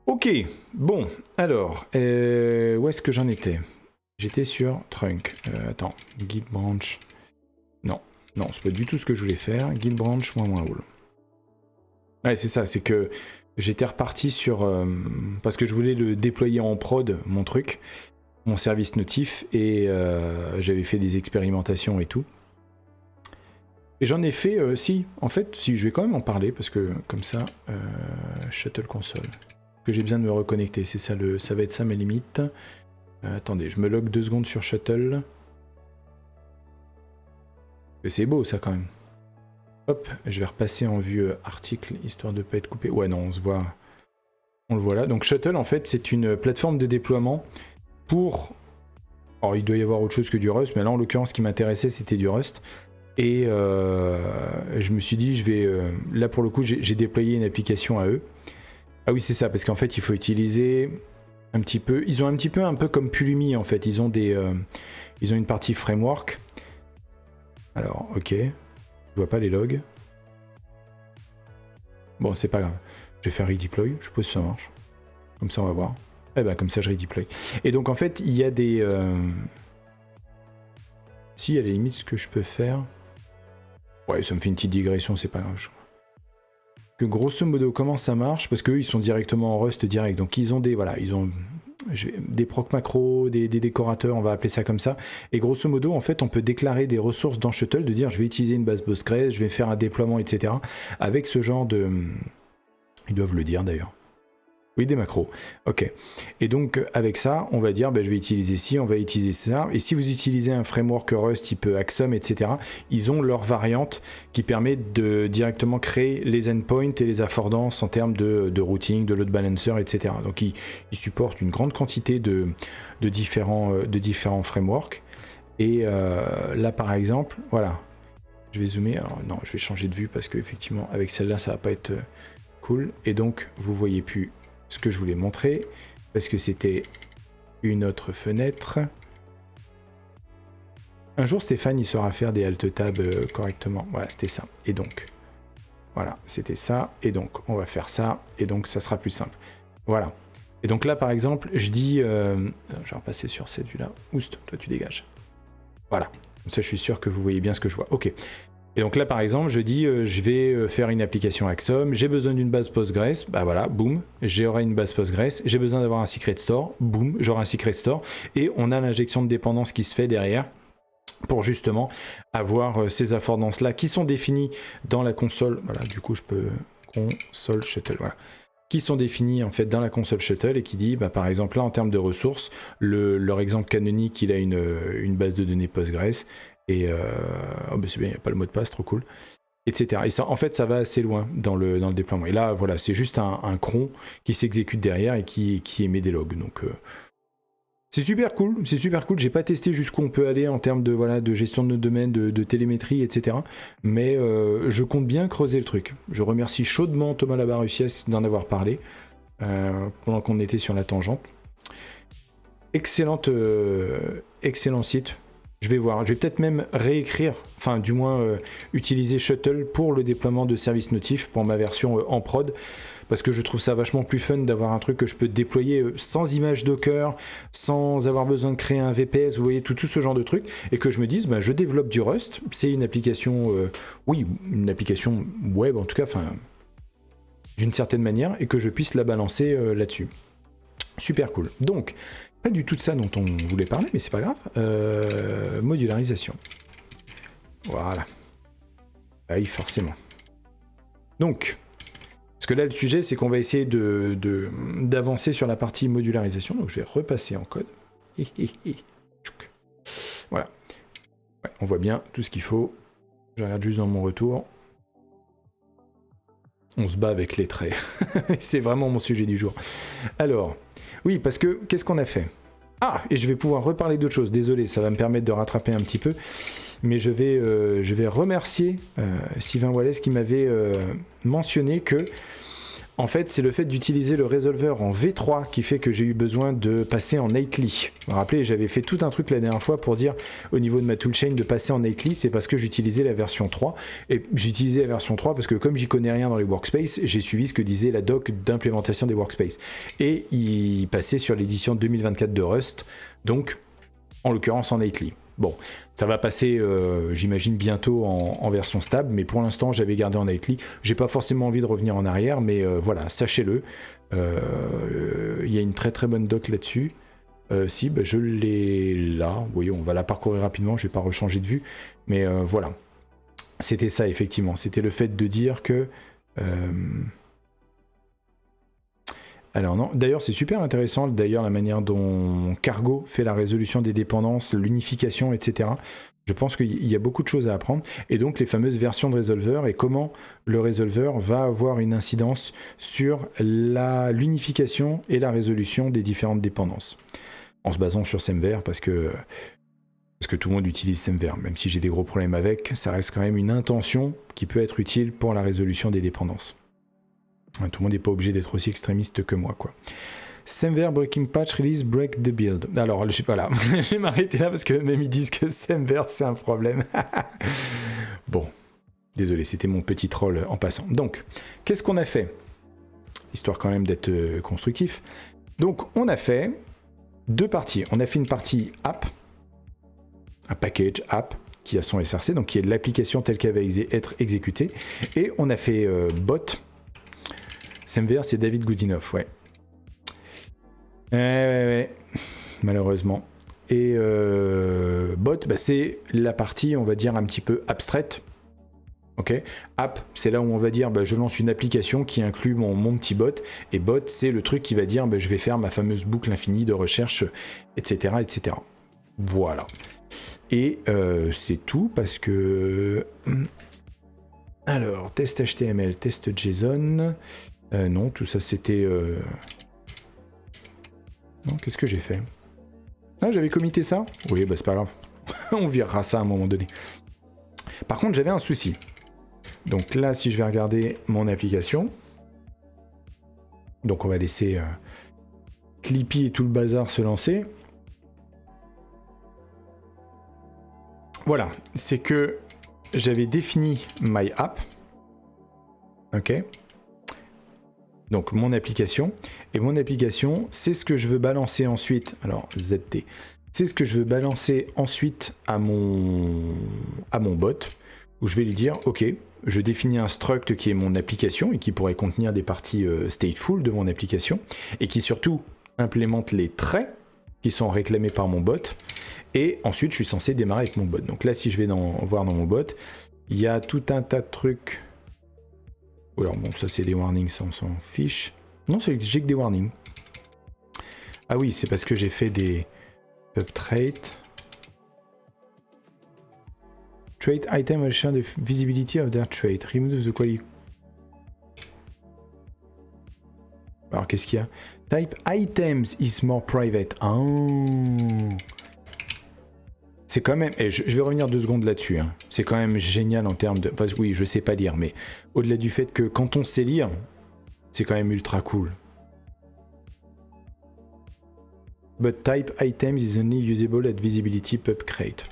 Ok, bon, alors, où est-ce que j'en étais? J'étais sur Trunk. Attends, Git branch. Non, non, c'est pas du tout ce que je voulais faire. Git branch, -all. Ouais, c'est ça, c'est que j'étais reparti sur... parce que je voulais le déployer en prod, mon truc, mon service notif, et j'avais fait des expérimentations et tout. Et j'en ai fait, si, en fait, si, je vais quand même en parler, parce que comme ça, Shuttle Console, que j'ai besoin de me reconnecter, c'est ça, ça va être ça mes limites. Attendez, je me log 2 secondes sur Shuttle. C'est beau ça quand même. Hop, je vais repasser en vue article, histoire de ne pas être coupé. Ouais, non, on le voit là. Donc Shuttle, en fait, c'est une plateforme de déploiement pour... Alors, il doit y avoir autre chose que du Rust, mais là, en l'occurrence, ce qui m'intéressait, c'était du Rust. Et je me suis dit, je vais... là, pour le coup, j'ai déployé une application à eux. Ah oui, c'est ça, parce qu'en fait, il faut utiliser un petit peu... Ils ont un petit peu, un peu comme Pulumi, en fait. Ils ont une partie framework. Alors, ok. Je vois pas les logs. Bon, c'est pas grave. Je vais faire redeploy, je suppose que ça marche. Comme ça, on va voir. Eh ben, comme ça, je redeploy. Et donc, en fait, il y a des... Si, à la limite, ce que je peux faire... Ouais, ça me fait une petite digression, c'est pas grave. Que grosso modo, comment ça marche? Parce qu'eux, ils sont directement en Rust direct. Donc, ils ont des... Voilà, ils ont... des proc macros, des décorateurs, on va appeler ça comme ça. Et grosso modo, en fait, on peut déclarer des ressources dans Shuttle, de dire je vais utiliser une base Postgres, je vais faire un déploiement, etc. Avec ce genre de... Ils doivent le dire d'ailleurs. Oui, des macros. Ok. Et donc, avec ça, on va dire, je vais utiliser ci, on va utiliser ça. Et si vous utilisez un framework Rust type Axum, etc., ils ont leur variante qui permet de directement créer les endpoints et les affordances en termes de routing, de load balancer, etc. Donc, ils supportent une grande quantité de différents frameworks. Et là, par exemple, voilà. Je vais zoomer. Alors, non, je vais changer de vue parce qu'effectivement, avec celle-là, ça va pas être cool. Et donc, vous voyez plus ce que je voulais montrer, parce que c'était une autre fenêtre. Un jour, Stéphane, il saura faire des alt-tab correctement. Voilà, c'était ça. Et donc, voilà, c'était ça. Et donc, on va faire ça. Et donc, ça sera plus simple. Voilà. Et donc là, par exemple, je dis... je vais repasser sur cette vue-là. Oust, toi, tu dégages. Voilà. Comme ça, je suis sûr que vous voyez bien ce que je vois. Ok. Et donc là, par exemple, je dis, je vais faire une application Axum, j'ai besoin d'une base Postgres, bah voilà, boum, j'aurai une base Postgres, j'ai besoin d'avoir un secret store, boum, j'aurai un secret store, et on a l'injection de dépendance qui se fait derrière pour justement avoir ces affordances-là qui sont définies dans la console, voilà, du coup, je peux console shuttle, voilà, qui sont définies en fait dans la console shuttle et qui dit, par exemple là, en termes de ressources, leur exemple canonique, il a une base de données Postgres. Et c'est bien, il n'y a pas le mot de passe, trop cool, etc. Et ça, en fait, ça va assez loin dans le déploiement. Et là, voilà, c'est juste un cron qui s'exécute derrière et qui émet des logs. Donc, c'est super cool, c'est super cool. J'ai pas testé jusqu'où on peut aller en termes de gestion de nos domaines, de télémétrie, etc. Mais je compte bien creuser le truc. Je remercie chaudement Thomas Labarussias d'en avoir parlé pendant qu'on était sur la tangente. Excellent site. Je vais voir, je vais peut-être même réécrire, enfin du moins utiliser Shuttle pour le déploiement de services notifs pour ma version en prod, parce que je trouve ça vachement plus fun d'avoir un truc que je peux déployer sans image Docker, sans avoir besoin de créer un VPS, vous voyez, tout ce genre de trucs, et que je me dise, je développe du Rust, c'est une application, une application web en tout cas, enfin d'une certaine manière, et que je puisse la balancer là-dessus. Super cool. Donc, pas du tout de ça dont on voulait parler, mais c'est pas grave. Modularisation. Voilà. Oui, forcément. Donc, parce que là, le sujet, c'est qu'on va essayer d'avancer sur la partie modularisation. Donc, je vais repasser en code. Voilà. Ouais, on voit bien tout ce qu'il faut. Je regarde juste dans mon retour. On se bat avec les traits. C'est vraiment mon sujet du jour. Alors... Oui, parce que, qu'est-ce qu'on a fait? Ah, et je vais pouvoir reparler d'autre chose. Désolé, ça va me permettre de rattraper un petit peu. Mais je vais remercier Sylvain Wallace qui m'avait mentionné que En fait, c'est le fait d'utiliser le résolveur en V3 qui fait que j'ai eu besoin de passer en nightly. Vous vous rappelez, j'avais fait tout un truc la dernière fois pour dire au niveau de ma toolchain de passer en nightly, c'est parce que j'utilisais la version 3. Et j'utilisais la version 3 parce que comme j'y connais rien dans les workspaces, j'ai suivi ce que disait la doc d'implémentation des workspaces. Et il passait sur l'édition 2024 de Rust, donc en l'occurrence en nightly. Bon, ça va passer, j'imagine, bientôt en version stable, mais pour l'instant, j'avais gardé en nightly. J'ai pas forcément envie de revenir en arrière, mais voilà, sachez-le. Il y a une très très bonne doc là-dessus. Si, bah, je l'ai là. Oui, on va la parcourir rapidement, je vais pas rechanger de vue. Mais voilà, c'était ça, effectivement. C'était le fait de dire que... Alors non, d'ailleurs c'est super intéressant d'ailleurs la manière dont Cargo fait la résolution des dépendances, l'unification, etc. Je pense qu'il y a beaucoup de choses à apprendre. Et donc les fameuses versions de Resolver et comment le Resolver va avoir une incidence sur l'unification et la résolution des différentes dépendances. En se basant sur Semver parce que tout le monde utilise Semver. Même si j'ai des gros problèmes avec, ça reste quand même une intention qui peut être utile pour la résolution des dépendances. Tout le monde n'est pas obligé d'être aussi extrémiste que moi, quoi. Semver Breaking Patch Release Break the Build. Alors, voilà, je vais m'arrêter là parce que même ils disent que Semver c'est un problème. Bon, désolé, c'était mon petit troll en passant. Donc, qu'est-ce qu'on a fait? Histoire quand même d'être constructif. Donc, on a fait deux parties. On a fait une partie app, un package app qui a son SRC, donc qui est de l'application telle qu'elle va être exécutée. Et on a fait bot. Semver, c'est David Goodenough, ouais. Ouais. Malheureusement. Et bot, bah, c'est la partie, on va dire, un petit peu abstraite. Ok. App, c'est là où on va dire, bah, je lance une application qui inclut mon petit bot. Et bot, c'est le truc qui va dire, bah, je vais faire ma fameuse boucle infinie de recherche, etc., etc. Voilà. Et c'est tout parce que... Alors, test HTML, test JSON... non, tout ça c'était... Non, qu'est-ce que j'ai fait? Ah, j'avais commité ça? Oui, bah c'est pas grave. On virera ça à un moment donné. Par contre, j'avais un souci. Donc là, si je vais regarder mon application... Donc on va laisser Clippy et tout le bazar se lancer. Voilà, c'est que j'avais défini my app. Ok. Donc mon application, et mon application, c'est ce que je veux balancer ensuite, alors ZT, c'est ce que je veux balancer ensuite à mon bot, où je vais lui dire, ok, je définis un struct qui est mon application, et qui pourrait contenir des parties stateful de mon application, et qui surtout implémente les traits qui sont réclamés par mon bot, et ensuite je suis censé démarrer avec mon bot. Donc là, si je vais voir dans mon bot, il y a tout un tas de trucs. Alors bon, ça c'est des warnings, ça on s'en fiche. Non, j'ai que des warnings. Ah oui, c'est parce que j'ai fait des pub traits. Trait item will share the visibility of their trait. Remove the quality. Alors qu'est-ce qu'il y a? Type items is more private. Oh. C'est quand même, et je vais revenir 2 secondes là-dessus, hein. C'est quand même génial en termes de... Parce que oui, je sais pas lire, mais au-delà du fait que quand on sait lire, c'est quand même ultra cool. But type items is only usable at visibility pub crate.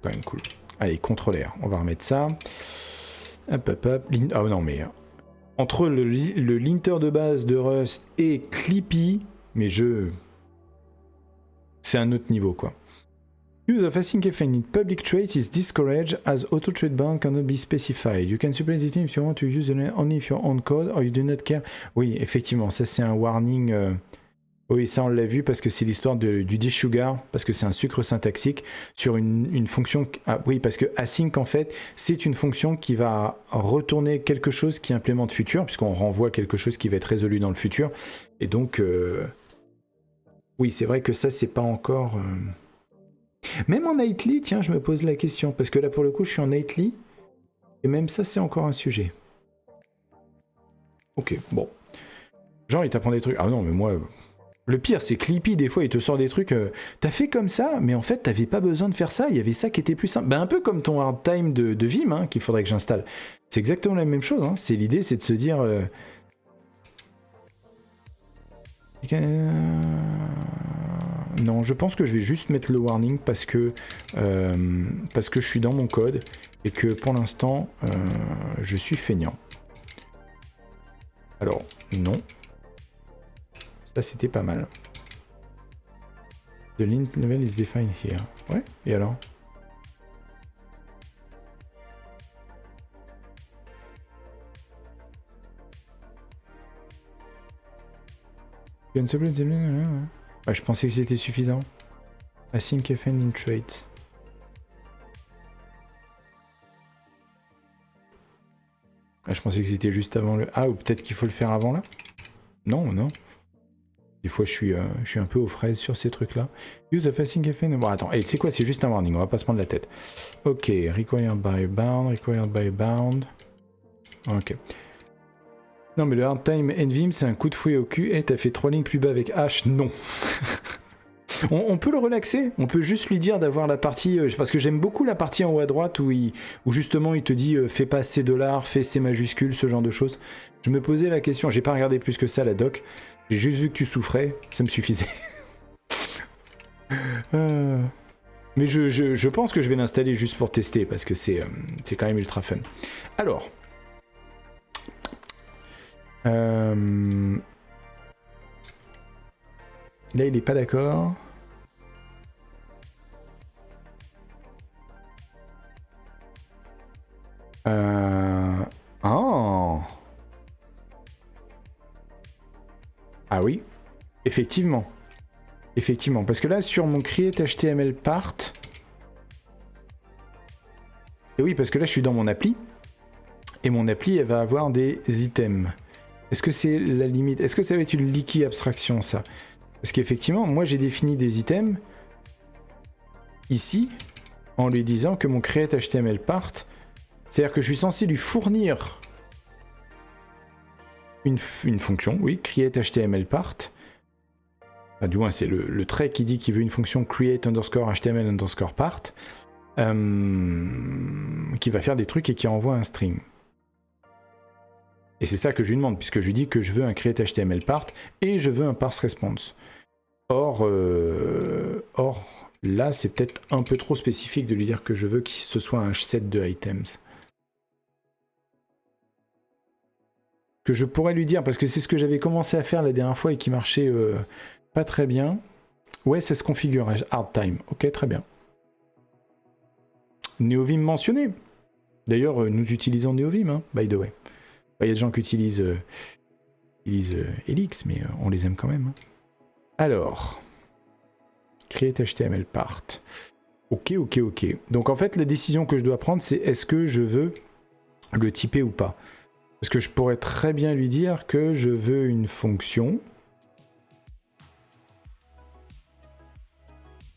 Quand même cool. Allez, CTRL R, on va remettre ça. Hop. Ah non, mais... Entre le linter de base de Rust et Clippy, mais c'est un autre niveau, quoi. Use of async effect in public traits is discouraged as auto trait bound cannot be specified. You can supplement the if you want to use the name only if your own code or you do not care. Oui, effectivement, ça c'est un warning. Oui, ça on l'a vu parce que c'est l'histoire du desugar, parce que c'est un sucre syntaxique sur une fonction. Ah, oui, parce que async en fait, c'est une fonction qui va retourner quelque chose qui implémente futur, puisqu'on renvoie quelque chose qui va être résolu dans le futur. Et donc, oui, c'est vrai que ça c'est pas encore. Même en nightly, tiens, je me pose la question, parce que là, pour le coup, je suis en nightly, et même ça, c'est encore un sujet. Ok, bon. Genre, il t'apprend des trucs. Ah non, mais moi... Le pire, c'est Clippy, des fois, il te sort des trucs... T'as fait comme ça, mais en fait, t'avais pas besoin de faire ça, il y avait ça qui était plus simple. Ben, un peu comme ton hard time de Vim, hein, qu'il faudrait que j'installe. C'est exactement la même chose, hein. L'idée, c'est de se dire... Non, je pense que je vais juste mettre le warning parce que je suis dans mon code et que pour l'instant, je suis feignant. Alors, non. Ça, c'était pas mal. The lint level is defined here. Ouais, et alors? Ouais, je pensais que c'était suffisant. Async FN in trait. Ah, je pensais que c'était juste avant le... Ah, ou peut-être qu'il faut le faire avant là? Non, non. Des fois, je suis un peu aux fraises sur ces trucs-là. Use of async FN... Bon, attends, hey, tu sais quoi? C'est juste un warning, on va pas se prendre la tête. Ok, required by bound. Ok. Non, mais le hard time NVIM, c'est un coup de fouet au cul. Et t'as fait 3 lignes plus bas avec H? Non. On peut le relaxer, on peut juste lui dire d'avoir la partie, parce que j'aime beaucoup la partie en haut à droite où justement il te dit fais pas C$, fais C majuscule, ce genre de choses. Je me posais la question, j'ai pas regardé plus que ça la doc, j'ai juste vu que tu souffrais, ça me suffisait. Mais je pense que je vais l'installer juste pour tester parce que c'est quand même ultra fun. Alors, là il est pas d'accord. Oh. Ah oui, effectivement. Effectivement, parce que là, sur mon create HTML part... Et oui, parce que là, je suis dans mon appli. Et mon appli, elle va avoir des items. Est-ce que c'est la limite? Est-ce que ça va être une leaky abstraction, ça? Parce qu'effectivement, moi, j'ai défini des items ici, en lui disant que mon create HTML part... C'est-à-dire que je suis censé lui fournir une fonction, oui, create HTML part. Enfin, du moins, c'est le trait qui dit qu'il veut une fonction create underscore HTML underscore part, qui va faire des trucs et qui envoie un string. Et c'est ça que je lui demande, puisque je lui dis que je veux un create HTML part et je veux un parse response. Or là, c'est peut-être un peu trop spécifique de lui dire que je veux que ce soit un set de items. Que je pourrais lui dire, parce que c'est ce que j'avais commencé à faire la dernière fois et qui marchait pas très bien. Ouais, ça se configure, hard time. Ok, très bien. Neovim mentionné. D'ailleurs, nous utilisons Neovim, hein, by the way. Il y a des gens qui utilisent Helix, mais on les aime quand même. Hein. Alors, create HTML part. Ok. Donc en fait, la décision que je dois prendre, c'est est-ce que je veux le typer ou pas? Parce que je pourrais très bien lui dire que je veux une fonction.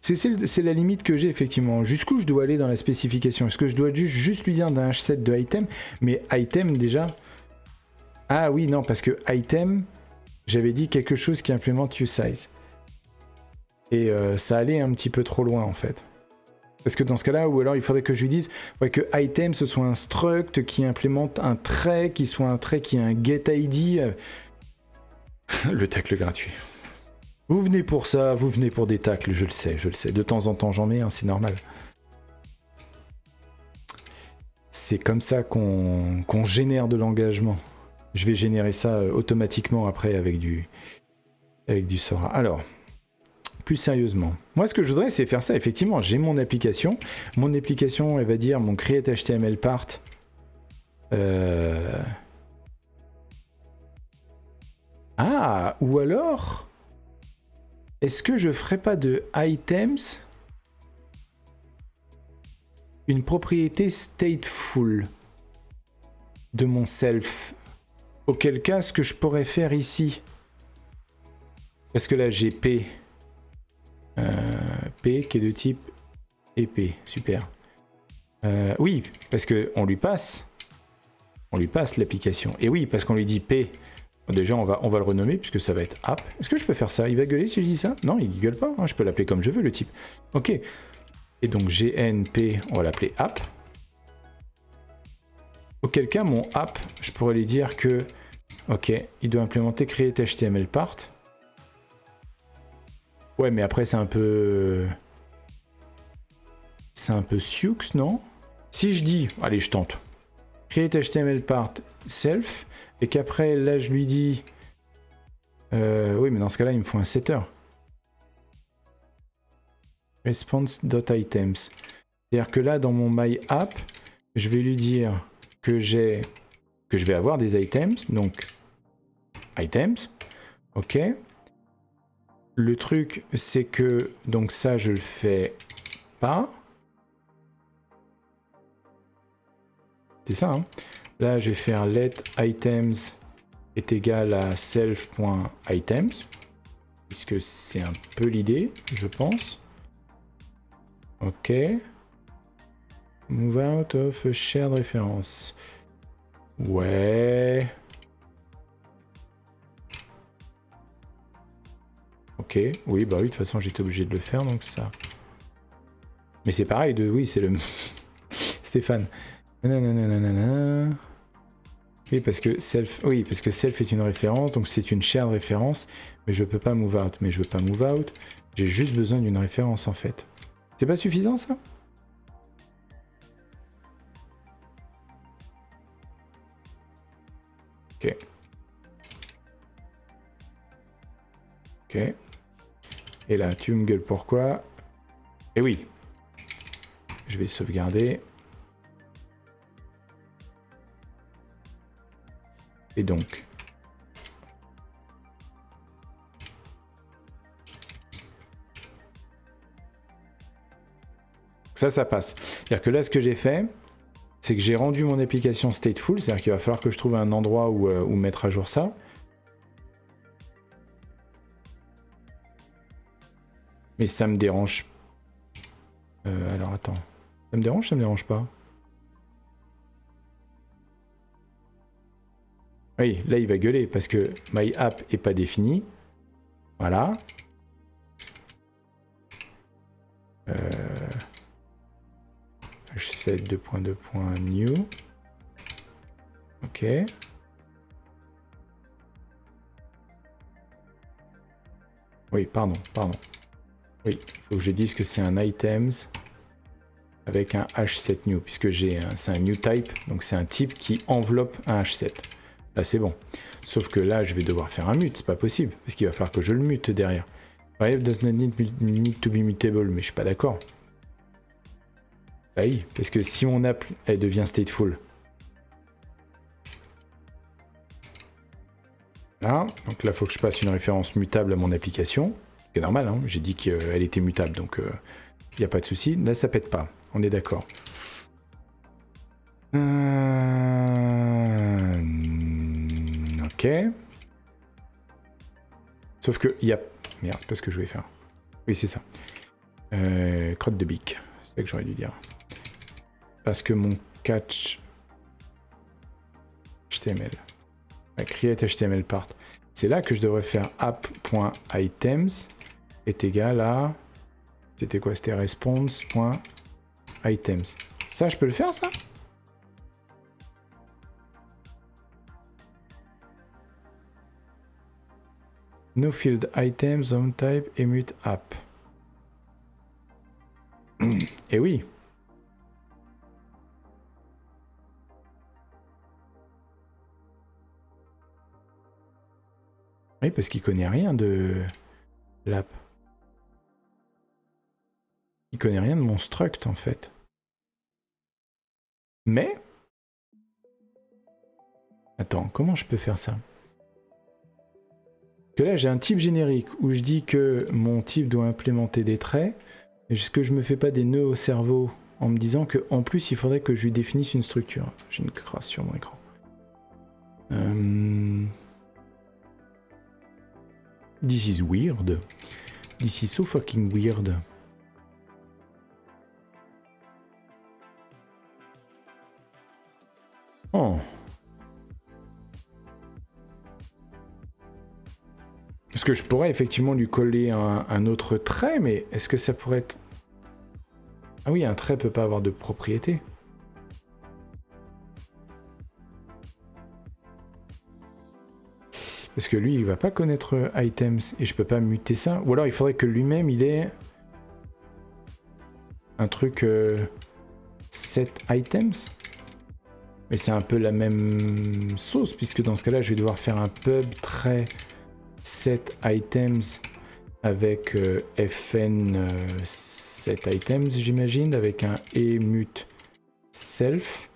C'est la limite que j'ai effectivement. Jusqu'où je dois aller dans la spécification? Est-ce que je dois juste lui dire d'un set de item? Mais item déjà... Ah oui, non, parce que item, j'avais dit quelque chose qui implémente usize. Et ça allait un petit peu trop loin en fait. Parce que dans ce cas-là, ou alors il faudrait que je lui dise ouais, que item ce soit un struct qui implémente un trait, qui soit un trait qui a un getID. Le tacle gratuit. Vous venez pour ça, vous venez pour des tacles, je le sais. De temps en temps j'en mets, hein, c'est normal. C'est comme ça qu'on génère de l'engagement. Je vais générer ça automatiquement après avec du Sora. Alors... Plus sérieusement. Moi, ce que je voudrais, c'est faire ça. Effectivement, j'ai mon application. Mon application, elle va dire mon create HTML part. Ah, ou alors, est-ce que je ferais pas de items une propriété stateful de mon self? Auquel cas, ce que je pourrais faire ici, parce que là, j'ai P. P qui est de type épée, super. Oui, parce que on lui passe l'application. Et oui, parce qu'on lui dit P. Déjà, on va le renommer puisque ça va être app. Est-ce que je peux faire ça? Il va gueuler si je dis ça? Non, il gueule pas. Hein, je peux l'appeler comme je veux, le type. Ok. Et donc GNP, on va l'appeler app. Auquel cas, mon app, je pourrais lui dire que, ok, il doit implémenter create HTML part. Ouais, mais après, c'est un peu... C'est un peu sioux, non? Si je dis... Allez, je tente. Create HTML part self, et qu'après, là, je lui dis... oui, mais dans ce cas-là, il me faut un setter. Response.items. C'est-à-dire que là, dans mon my_app, je vais lui dire que je vais avoir des items, donc items, ok. Le truc, c'est que, donc ça, je le fais pas. C'est ça, hein. Là, je vais faire let items est égal à self.items, puisque c'est un peu l'idée, je pense. Ok. Move out of a shared reference. Ouais. Ok. Oui, bah oui, de toute façon, j'étais obligé de le faire, donc ça. Mais c'est pareil, oui, c'est le... Stéphane. Nanana. Oui, parce que self est une référence, donc c'est une shared référence, mais je peux pas move out. Mais je veux pas move out. J'ai juste besoin d'une référence, en fait. C'est pas suffisant, ça? Ok. Ok. Et là, tu me gueules pourquoi? Eh oui. Je vais sauvegarder. Et donc... Ça passe. C'est-à-dire que là, ce que j'ai fait, c'est que j'ai rendu mon application stateful, c'est-à-dire qu'il va falloir que je trouve un endroit où mettre à jour ça. Mais ça me dérange. Alors attends. Ça me dérange, ça me dérange pas? Oui, là il va gueuler parce que my app est pas défini. Voilà. H7 2.2.new. Ok. Oui, pardon. Oui, il faut que je dise que c'est un items avec un H7 new, puisque c'est un new type, donc c'est un type qui enveloppe un H7. Là, c'est bon. Sauf que là, je vais devoir faire un mute, c'est pas possible, parce qu'il va falloir que je le mute derrière. Variable does not need to be mutable, mais je suis pas d'accord. Bah oui, parce que si mon app, elle devient stateful. Là, donc là, il faut que je passe une référence mutable à mon application. C'est normal, hein, j'ai dit qu'elle était mutable, donc il n'y a pas de souci. Là, ça pète pas, on est d'accord. Ok. Sauf que il y a... Merde, c'est pas ce que je voulais faire. Oui, c'est ça. Crotte de bique, c'est ça que j'aurais dû dire. Parce que mon catch HTML, create HTML part, c'est là que je devrais faire app.items est égal à... C'était quoi? C'était response.items. Ça, je peux le faire, ça? No field items, home type, emit app. Et oui. Oui, parce qu'il connaît rien de l'app. Il connaît rien de mon struct, en fait. Mais... Attends, comment je peux faire ça? Parce que là, j'ai un type générique où je dis que mon type doit implémenter des traits. Est-ce que je me fais pas des nœuds au cerveau en me disant que en plus, il faudrait que je lui définisse une structure? J'ai une crasse sur mon écran. This is weird. This is so fucking weird. Oh. Est-ce que je pourrais effectivement lui coller un autre trait, mais est-ce que ça pourrait être... Ah oui, un trait peut pas avoir de propriété. Parce que lui, il va pas connaître items et je peux pas muter ça. Ou alors il faudrait que lui-même il ait un truc set items. Mais c'est un peu la même sauce puisque dans ce cas-là, je vais devoir faire un pub trait set items avec fn set items, j'imagine, avec un emut self.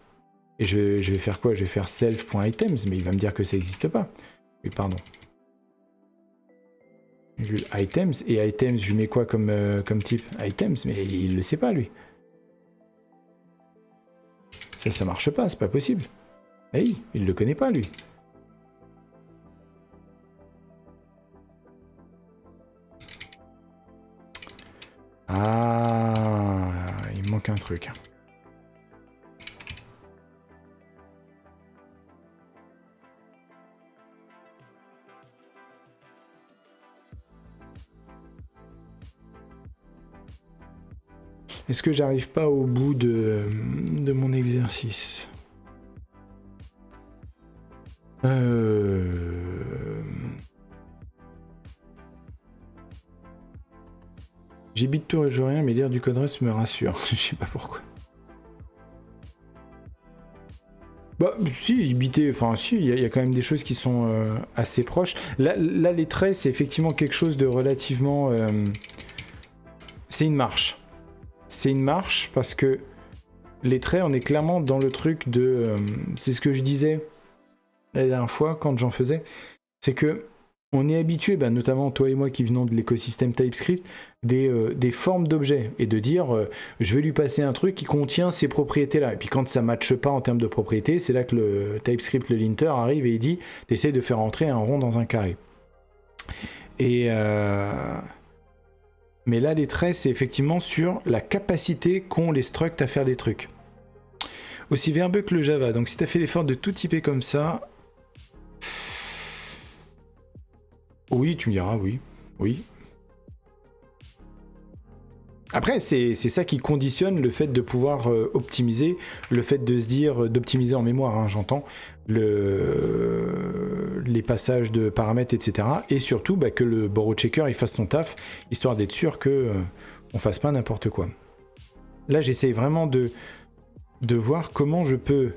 Et je vais faire quoi? Je vais faire self.items, mais il va me dire que ça n'existe pas. Oui, pardon. Items, et items, je mets quoi comme type? Items, mais il le sait pas, lui. Ça marche pas, c'est pas possible. Hey, il le connaît pas, lui. Ah, il manque un truc. Est-ce que j'arrive pas au bout de mon exercice? J'ébite tout et je rien, mais lire du code Rust me rassure. Je sais pas pourquoi. Bah, si, éviter, enfin, si, il y a quand même des choses qui sont assez proches. Là, les traits, c'est effectivement quelque chose de relativement. C'est une marche. C'est une marche parce que les traits, on est clairement dans le truc de. C'est ce que je disais la dernière fois quand j'en faisais. C'est que on est habitué, bah, notamment toi et moi qui venons de l'écosystème TypeScript, des formes d'objets et de dire je vais lui passer un truc qui contient ces propriétés-là. Et puis quand ça ne matche pas en termes de propriétés, c'est là que le TypeScript, le linter, arrive et il dit t'essayes de faire entrer un rond dans un carré. Et mais là, les traits, c'est effectivement sur la capacité qu'ont les structs à faire des trucs. Aussi verbeux que le Java. Donc si tu as fait l'effort de tout typer comme ça... Oui, tu me diras, oui. Oui. Après, c'est ça qui conditionne le fait de pouvoir optimiser, le fait de se dire, d'optimiser en mémoire, hein, j'entends, les passages de paramètres, etc. Et surtout, bah, que le borrow checker il fasse son taf, histoire d'être sûr que on fasse pas n'importe quoi. Là, j'essaie vraiment de voir comment je peux,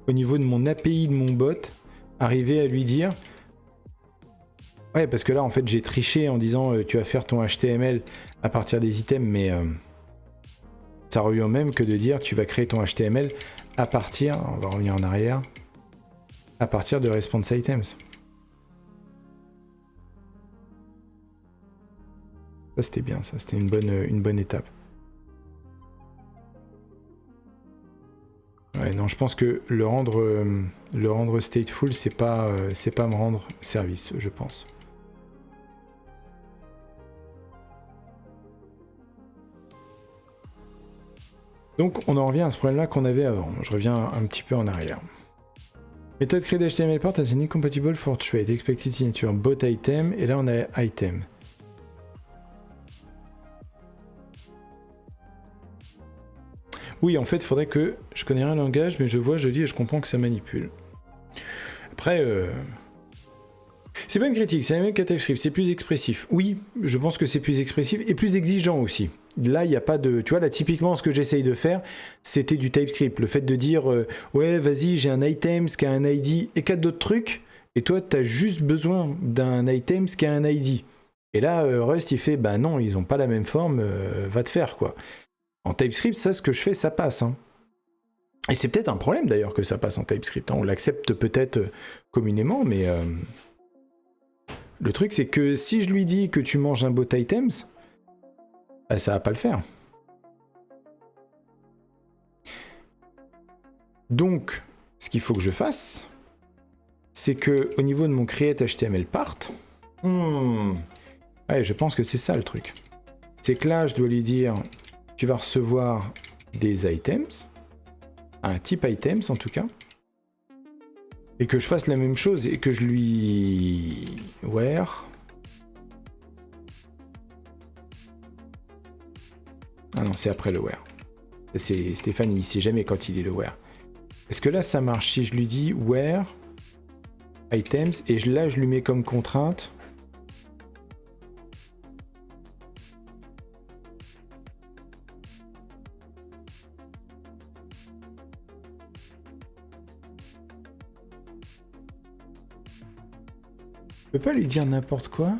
au niveau de mon API de mon bot, arriver à lui dire... Ouais, parce que là, en fait, j'ai triché en disant tu vas faire ton HTML à partir des items, mais ça revient au même que de dire tu vas créer ton HTML à partir, on va revenir en arrière, à partir de response items. Ça, c'était bien, ça, c'était une bonne étape. Ouais, non, je pense que le rendre stateful, c'est pas me rendre service, je pense. Donc on en revient à ce problème-là qu'on avait avant. Je reviens un petit peu en arrière. Méthode create HTML part as incompatible for trade. Expected signature bot item. Et là on a item. Oui, en fait, il faudrait que je connais un langage, mais je vois, je lis et je comprends que ça manipule. Après, c'est pas une critique, c'est la même qu'à TypeScript, c'est plus expressif. Oui, je pense que c'est plus expressif et plus exigeant aussi. Là, il n'y a pas de... Tu vois, là, typiquement, ce que j'essaye de faire, c'était du TypeScript. Le fait de dire, ouais, vas-y, j'ai un item qui a un ID et 4 d'autres trucs, et toi, tu as juste besoin d'un item qui a un ID. Et là, Rust, il fait, bah non, ils n'ont pas la même forme, va te faire, quoi. En TypeScript, ça, ce que je fais, ça passe, hein. Et c'est peut-être un problème, d'ailleurs, que ça passe en TypeScript. Hein. On l'accepte peut-être communément, mais... Le truc, c'est que si je lui dis que tu manges un bot items, bah, ça va pas le faire. Donc, ce qu'il faut que je fasse, c'est que au niveau de mon create HTML part, ouais, je pense que c'est ça le truc. C'est que là, je dois lui dire, tu vas recevoir des items, un type items en tout cas, et que je fasse la même chose et que je lui... where... Ah non, c'est après le where. C'est Stéphane, il sait jamais quand il est le where. Est-ce que là, ça marche si je lui dis where items, et là je lui mets comme contrainte. Je peux pas lui dire n'importe quoi.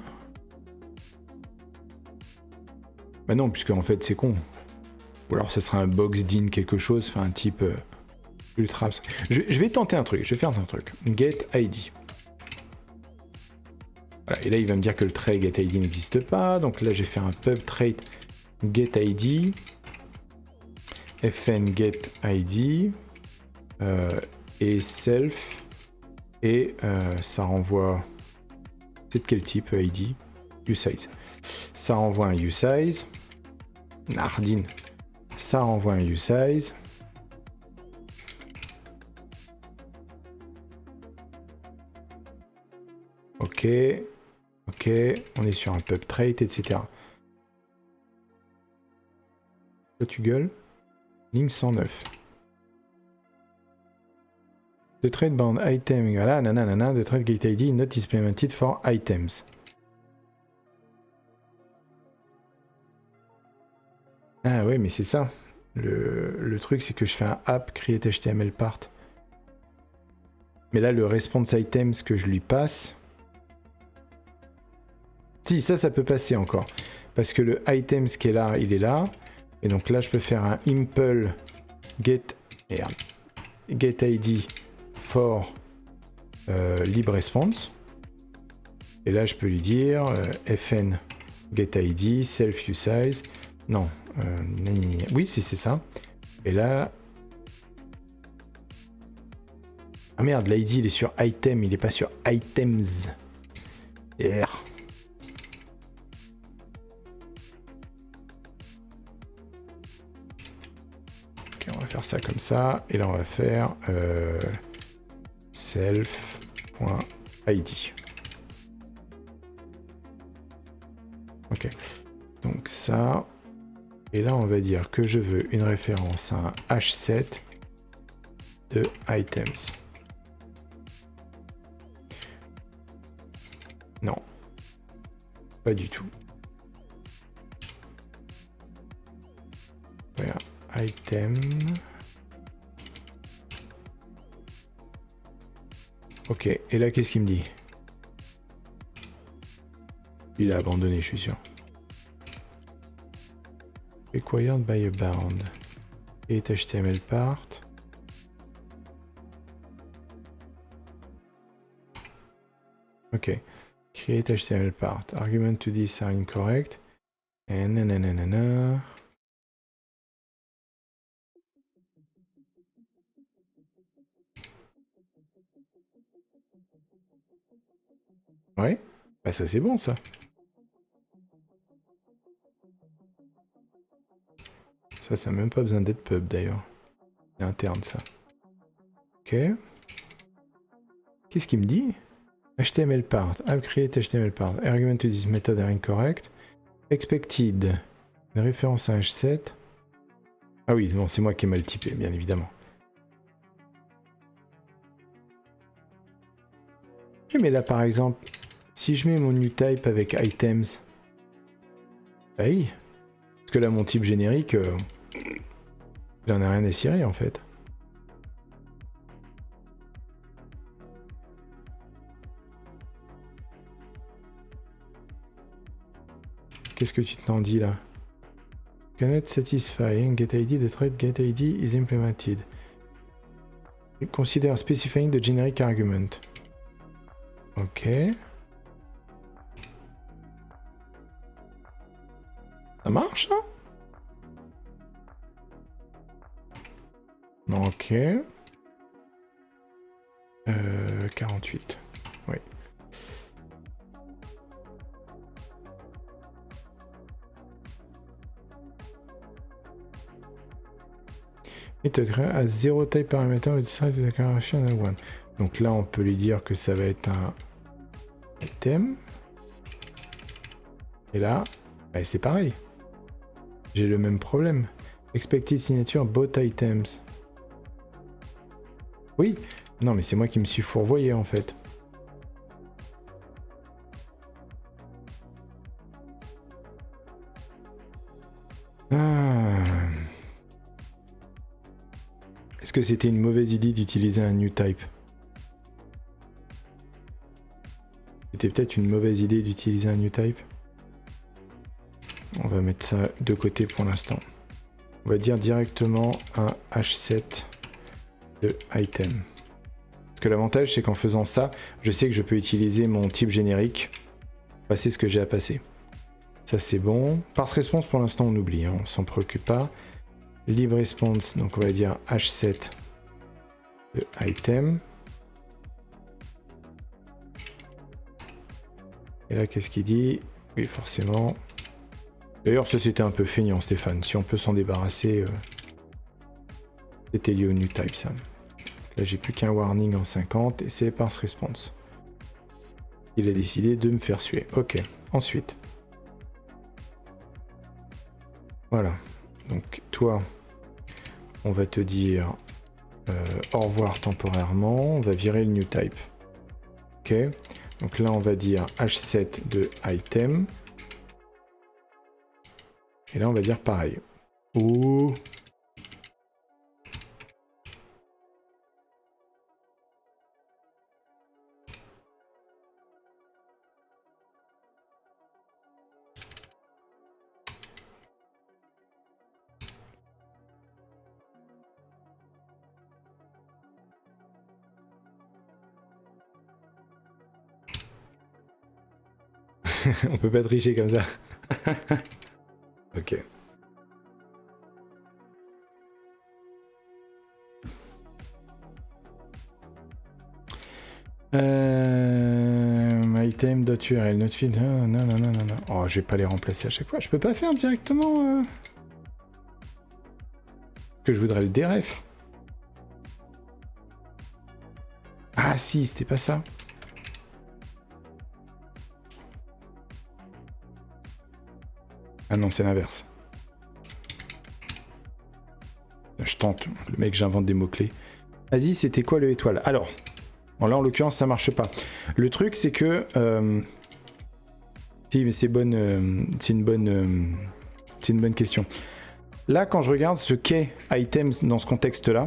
Bah non, puisque en fait c'est con. Ou alors ce sera un box din quelque chose, enfin un type ultra... Je vais tenter un truc, je vais faire un truc. Get ID. Voilà, et là il va me dire que le trait get ID n'existe pas, donc là je vais faire un pub trait get ID, fn get ID, et self, et ça renvoie... C'est de quel type ID? usize. Ça renvoie un usize. Nardine. Ça renvoie un usize. Ok. Ok. On est sur un pub trait, etc. Toi tu gueules. Ligne 109. The trade bound item, voilà, nanana, the trade gate ID not implemented for items. Ah ouais, mais c'est ça. Le truc, c'est que je fais un app create HTML part. Mais là, le response items que je lui passe... Si, ça peut passer encore. Parce que le items qui est là, il est là. Et donc là, je peux faire un impl get ID for lib response. Et là, je peux lui dire fn get ID self usize. Non, oui, c'est ça. Et là... Ah merde, l'ID il est sur item, il est pas sur items. Yeah. Ok, on va faire ça comme ça. Et là, on va faire self.id. Ok. Donc ça... Et là, on va dire que je veux une référence à un H7 de items. Non. Pas du tout. Voilà. Item. Ok. Et là, qu'est-ce qu'il me dit? Il a abandonné, je suis sûr. Required by a bound. Et HTML part. Ok. Create HTML part. Argument to this are incorrect. Et nanana. Ouais. Bah ça c'est bon ça. Ça n'a même pas besoin d'être pub d'ailleurs. C'est interne ça. Ok. Qu'est-ce qu'il me dit? HTML part. I've created HTML part. Argument to this method are incorrect. Expected. Une référence à H7. Ah oui, non, c'est moi qui ai mal typé, bien évidemment. Oui, mais là, par exemple, si je mets mon new type avec items, bah oui. Parce que là, mon type générique, il en a rien à cirer, en fait. Qu'est-ce que tu t'en dis, là? Cannot satisfy get ID, the thread get ID is implemented. Consider specifying the generic argument. Ok. Ça marche, hein? Ok. 48. Oui. Et à 0 type parameter with size declaration and 1. Donc là, on peut lui dire que ça va être un item. Et là, bah, c'est pareil. J'ai le même problème. Expected signature both items. Oui. Non, mais c'est moi qui me suis fourvoyé en fait. Ah. Est-ce que c'était une mauvaise idée d'utiliser un new type? C'était peut-être une mauvaise idée d'utiliser un new type. On va mettre ça de côté pour l'instant. On va dire directement un H7 de item. Parce que l'avantage, c'est qu'en faisant ça, je sais que je peux utiliser mon type générique, passer ce que j'ai à passer. Ça, c'est bon. Parse response, pour l'instant, on oublie, hein, on s'en préoccupe pas. Lib response, donc on va dire H7 de item. Et là, qu'est-ce qu'il dit? Oui, forcément. D'ailleurs, ça, c'était un peu feignant, Stéphane. Si on peut s'en débarrasser, c'était lié au new type, ça. Là, j'ai plus qu'un warning en 50 et c'est parse response. Il a décidé de me faire suer. Ok, ensuite. Voilà. Donc, toi, on va te dire au revoir temporairement. On va virer le new type. Ok. Donc là, on va dire H7 de item. Et là, on va dire pareil. Ouh. On peut pas tricher comme ça. Ok. Item.url, not feed. Non. Oh, je vais pas les remplacer à chaque fois. Je peux pas faire directement. Que je voudrais le dref. Ah si, c'était pas ça. Ah non, c'est l'inverse. Je tente. Le mec, j'invente des mots-clés. Vas-y, c'était quoi le étoile? Alors, bon, là, en l'occurrence, ça marche pas. Le truc, c'est que... Si, mais c'est une bonne question. Là, quand je regarde ce qu'est items dans ce contexte-là,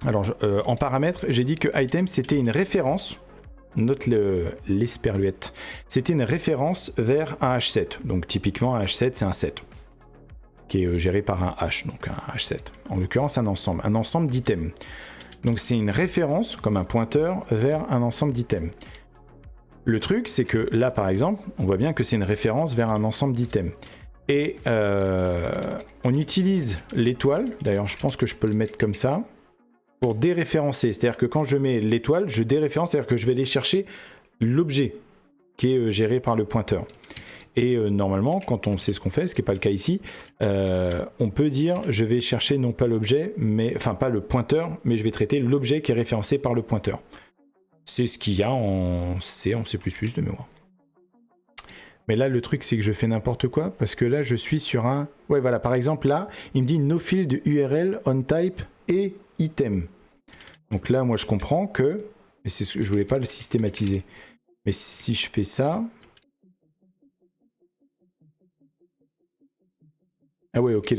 alors, en paramètres, j'ai dit que item, c'était une référence... Note l'esperluette. C'était une référence vers un H7. Donc typiquement un H7 c'est un 7 qui est géré par un H, donc un H7. En l'occurrence un ensemble d'items. Donc c'est une référence comme un pointeur vers un ensemble d'items. Le truc c'est que là par exemple on voit bien que c'est une référence vers un ensemble d'items. Et on utilise l'étoile, d'ailleurs je pense que je peux le mettre comme ça, pour déréférencer, c'est-à-dire que quand je mets l'étoile, je déréférence, c'est-à-dire que je vais aller chercher l'objet qui est géré par le pointeur. Et normalement, quand on sait ce qu'on fait, ce qui n'est pas le cas ici, on peut dire je vais chercher non pas l'objet, enfin pas le pointeur, mais je vais traiter l'objet qui est référencé par le pointeur. C'est ce qu'il y a en C de mémoire. Mais là, le truc, c'est que je fais n'importe quoi, parce que là, je suis sur un... Ouais, voilà, par exemple, là, il me dit no field URL on type et item. Donc là, moi, je comprends que... Mais c'est ce que je voulais pas le systématiser. Mais si je fais ça... Ah ouais, ok.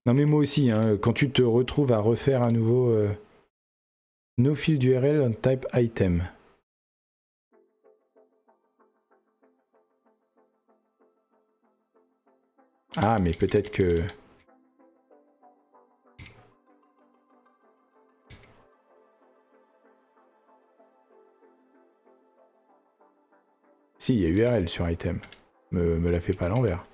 Non, mais moi aussi, hein, quand tu te retrouves à refaire à nouveau... No field URL on type item. Ah, mais peut-être que... Si, il y a URL sur item. Me la fait pas à l'envers.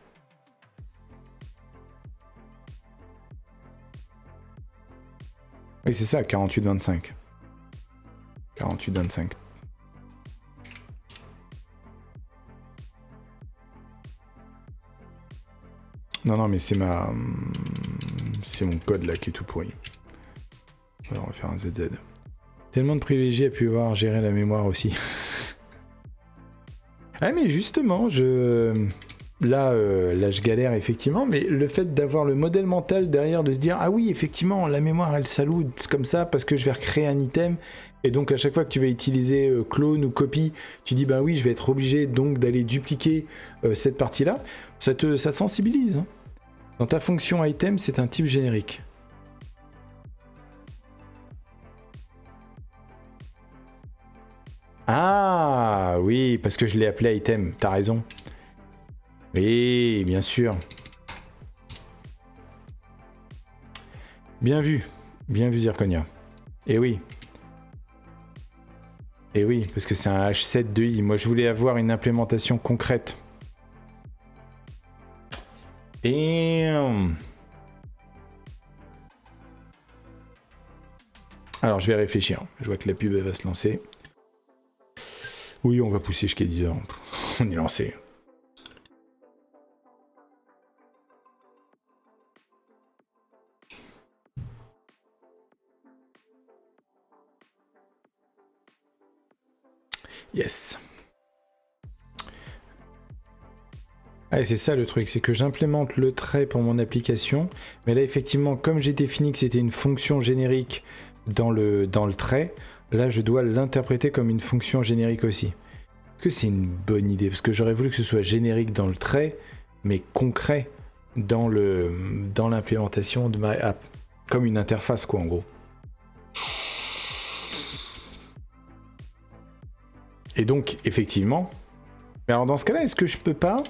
Oui, c'est ça, 48-25. 48-25. Non, mais c'est mon code là qui est tout pourri. Alors, on va faire un ZZ. Tellement de privilégiés à pouvoir gérer la mémoire aussi. Ah mais justement, là, je galère effectivement, mais le fait d'avoir le modèle mental derrière, de se dire ah oui effectivement la mémoire elle s'alloue comme ça parce que je vais recréer un item, et donc à chaque fois que tu vas utiliser clone ou copie, tu dis bah oui je vais être obligé donc d'aller dupliquer cette partie là, ça te sensibilise, hein. Dans ta fonction item, c'est un type générique. Ah oui, parce que je l'ai appelé item, t'as raison. Oui, bien sûr. Bien vu Zirconia. Et oui. Et oui, parce que c'est un H7 de I. Moi, je voulais avoir une implémentation concrète. Damn. Alors, je vais réfléchir. Je vois que la pub elle va se lancer. Oui, on va pousser jusqu'à 10h. On est lancé. Yes. Ah, c'est ça le truc, c'est que j'implémente le trait pour mon application, mais là effectivement, comme j'ai défini que c'était une fonction générique dans le trait, là je dois l'interpréter comme une fonction générique aussi. Est-ce que c'est une bonne idée? Parce que j'aurais voulu que ce soit générique dans le trait, mais concret dans l'implémentation de ma app. Comme une interface quoi en gros. Et donc effectivement, mais alors dans ce cas-là, est-ce que je peux pas...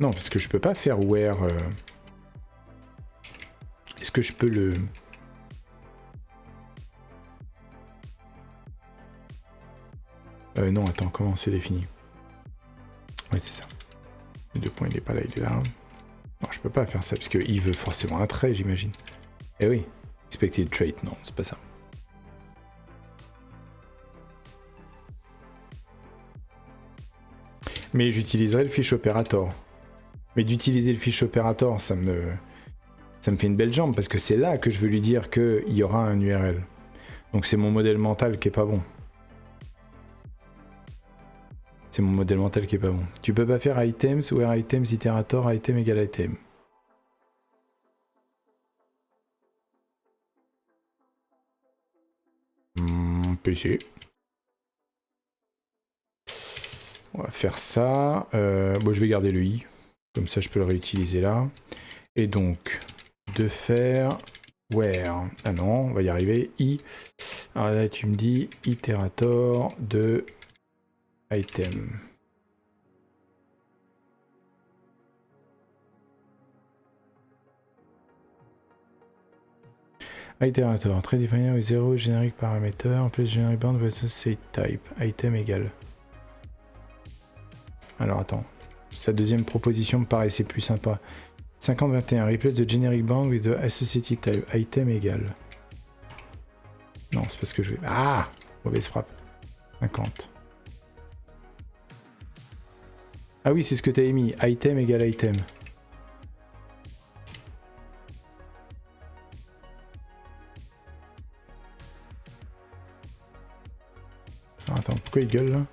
Non, parce que je peux pas faire where... Est-ce que je peux le... Non, attends, comment c'est défini? Ouais, c'est ça. Le 2 points, il est pas là, il est là. Non, je peux pas faire ça, parce qu'il veut forcément un trait, j'imagine. Eh oui. Expected trait, non, c'est pas ça. Mais j'utiliserai le fiche operator. Mais d'utiliser le fiche operator, ça me fait une belle jambe, parce que c'est là que je veux lui dire qu'il y aura un URL. Donc c'est mon modèle mental qui est pas bon. C'est mon modèle mental qui est pas bon. Tu peux pas faire items, where items, iterator, item égale item. PC. On va faire ça. Bon, je vais garder le i. Comme ça, je peux le réutiliser là. Et donc, de faire where. Ah non, on va y arriver. I. Alors là, tu me dis iterator de item. Iterator, très défini avec 0 générique parameter, en plus generic bound with say type, item égale. Alors attends, sa deuxième proposition me paraissait plus sympa. 50-21, replace the generic bound with the associated type, item égale. Non, c'est parce que je vais... Ah, mauvaise frappe. 50. Ah oui, c'est ce que tu as émis, item égale item. Attends, pourquoi il gueule là?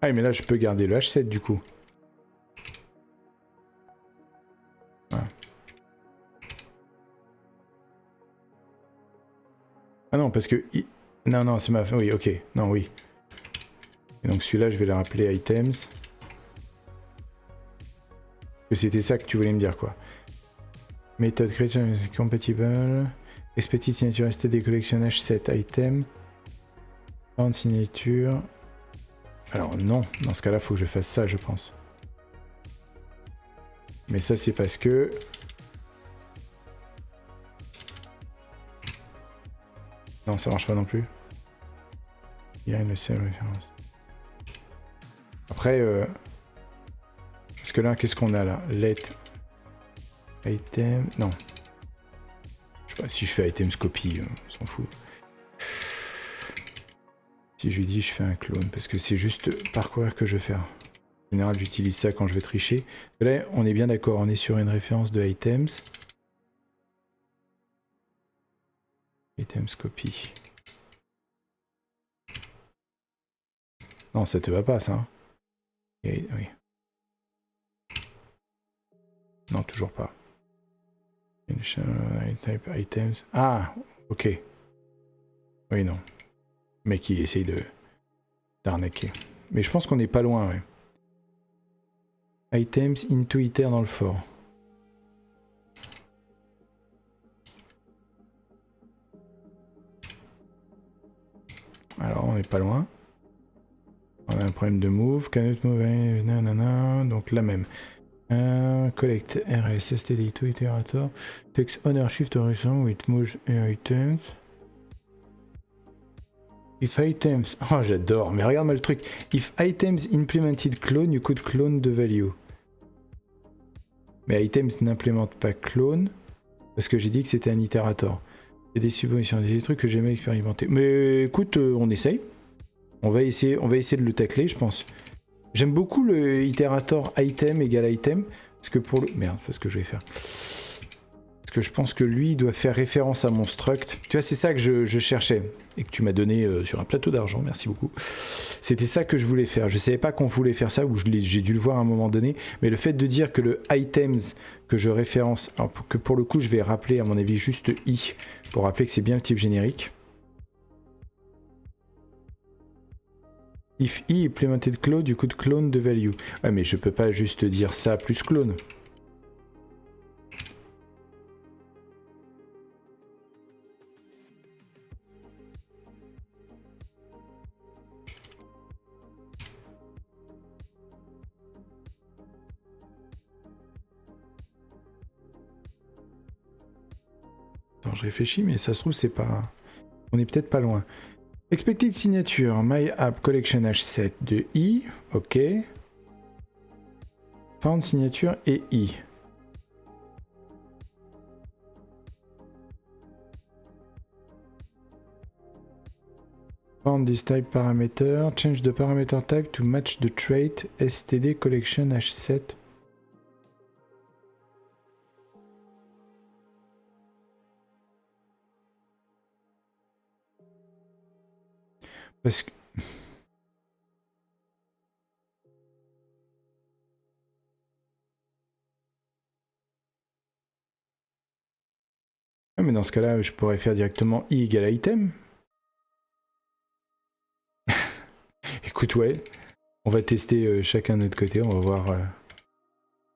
Ah mais là je peux garder le H7 du coup. Voilà. Ah non parce que... Non non c'est ma... Oui ok, non oui. Et donc celui-là je vais le rappeler items. Que c'était ça que tu voulais me dire quoi. Méthode creation compatible. Expected signature STD collection H7 item. Found signature. Alors non, dans ce cas-là, faut que je fasse ça, je pense. Mais ça, c'est parce que... Non, ça marche pas non plus. Il y a une seule référence. Après, parce que là, qu'est-ce qu'on a là? Let item... Non. Je sais pas, si je fais items copy, on s'en fout. Si je lui dis je fais un clone, parce que c'est juste parcourir que je vais faire. En général, j'utilise ça quand je vais tricher. Là, on est bien d'accord, on est sur une référence de items. Items copy. Non, ça te va pas, ça. Et, oui. Non, toujours pas. Type items. Ah, ok. Oui, non. Le mec, il essaye d'arnaquer. Mais je pense qu'on n'est pas loin, ouais. Items into iter dans le fort. Alors, on n'est pas loin. On a un problème de move. Cannot move. Nanana. Donc, la même. Collect RS std to iterator. Takes owner shift horizon with moves items. If items. Oh, j'adore. Mais regarde-moi le truc. If items implemented clone, you could clone the value. Mais items n'implémente pas clone. Parce que j'ai dit que c'était un itérator. C'est des suppositions, des trucs que j'ai jamais expérimenté. Mais écoute, on essaye. On va essayer de le tacler, je pense. J'aime beaucoup le itérator item égale item. Parce que pour le... Merde, c'est ce que je vais faire. Parce que je pense que lui, il doit faire référence à mon struct. Tu vois, c'est ça que je cherchais. Et que tu m'as donné sur un plateau d'argent, merci beaucoup. C'était ça que je voulais faire. Je savais pas qu'on voulait faire ça, ou j'ai dû le voir à un moment donné. Mais le fait de dire que le items que je référence, alors que pour le coup, je vais rappeler, à mon avis, juste i, pour rappeler que c'est bien le type générique. If i implemented clone, you could clone the value. Ouais, mais je peux pas juste dire ça plus clone. Attends, je réfléchis, mais ça se trouve, c'est pas... On est peut-être pas loin. Expected signature, my app collection H7 de i, ok. Found signature et i. Found this type parameter, change the parameter type to match the trait std collection H7. Parce que... Ah, mais dans ce cas-là, je pourrais faire directement i égale item. Écoute, ouais. On va tester chacun de notre côté, on va voir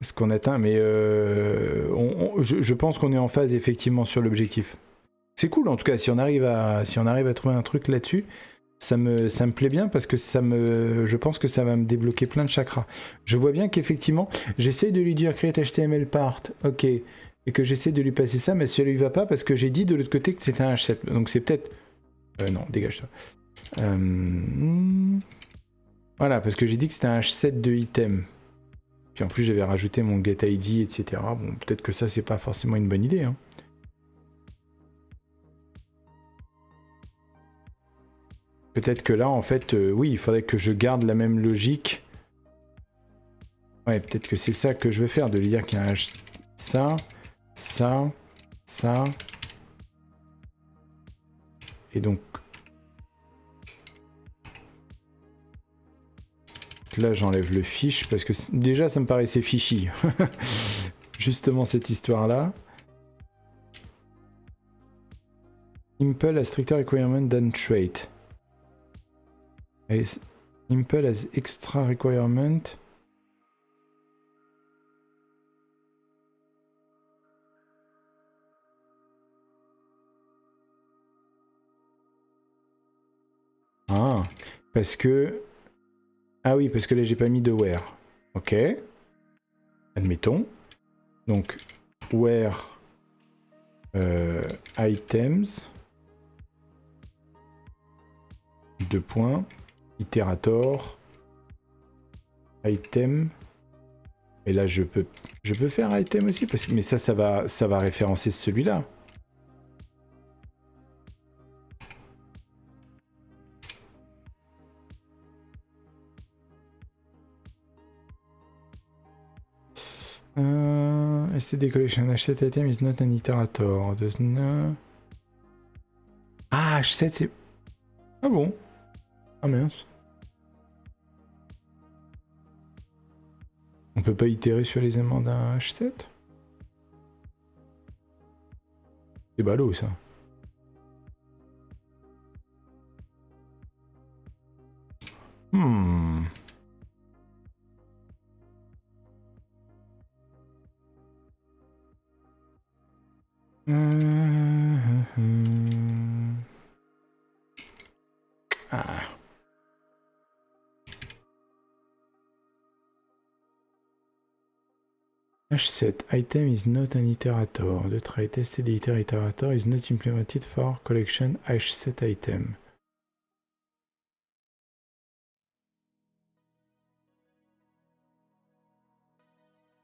ce qu'on atteint. Mais je pense qu'on est en phase effectivement sur l'objectif. C'est cool en tout cas, si on arrive à trouver un truc là-dessus. Ça me plaît bien parce que je pense que ça va me débloquer plein de chakras. Je vois bien qu'effectivement, j'essaie de lui dire create HTML part, ok, et que j'essaie de lui passer ça, mais ça lui va pas parce que j'ai dit de l'autre côté que c'était un H7. Donc c'est peut-être... non, dégage-toi. Voilà, parce que j'ai dit que c'était un H7 de item. Puis en plus, j'avais rajouté mon getID, etc. Bon, peut-être que ça, c'est pas forcément une bonne idée, hein. Peut-être que là, en fait, oui, il faudrait que je garde la même logique. Ouais, peut-être que c'est ça que je veux faire, de lui dire qu'il y a ça, ça, ça. Et donc... Là, j'enlève le fiche, parce que déjà, ça me paraissait fishy. Justement, cette histoire-là. Impel a stricter requirement than trait. Impel has extra requirement. Ah, parce que... Ah oui, parce que là, j'ai pas mis de where. Ok. Admettons. Donc, where items. 2 points. Iterator. Item. Et là, je peux faire item aussi, parce que, mais ça va référencer celui-là. STD collection H7 item is not an iterator. Ah, H7 c'est... Ah bon? Ah mince. On peut pas itérer sur les aimants d'un H7? C'est ballot ça. Hmm. Ah. H7 item is not an iterator. The try tested iterator is not implemented for collection H7 item.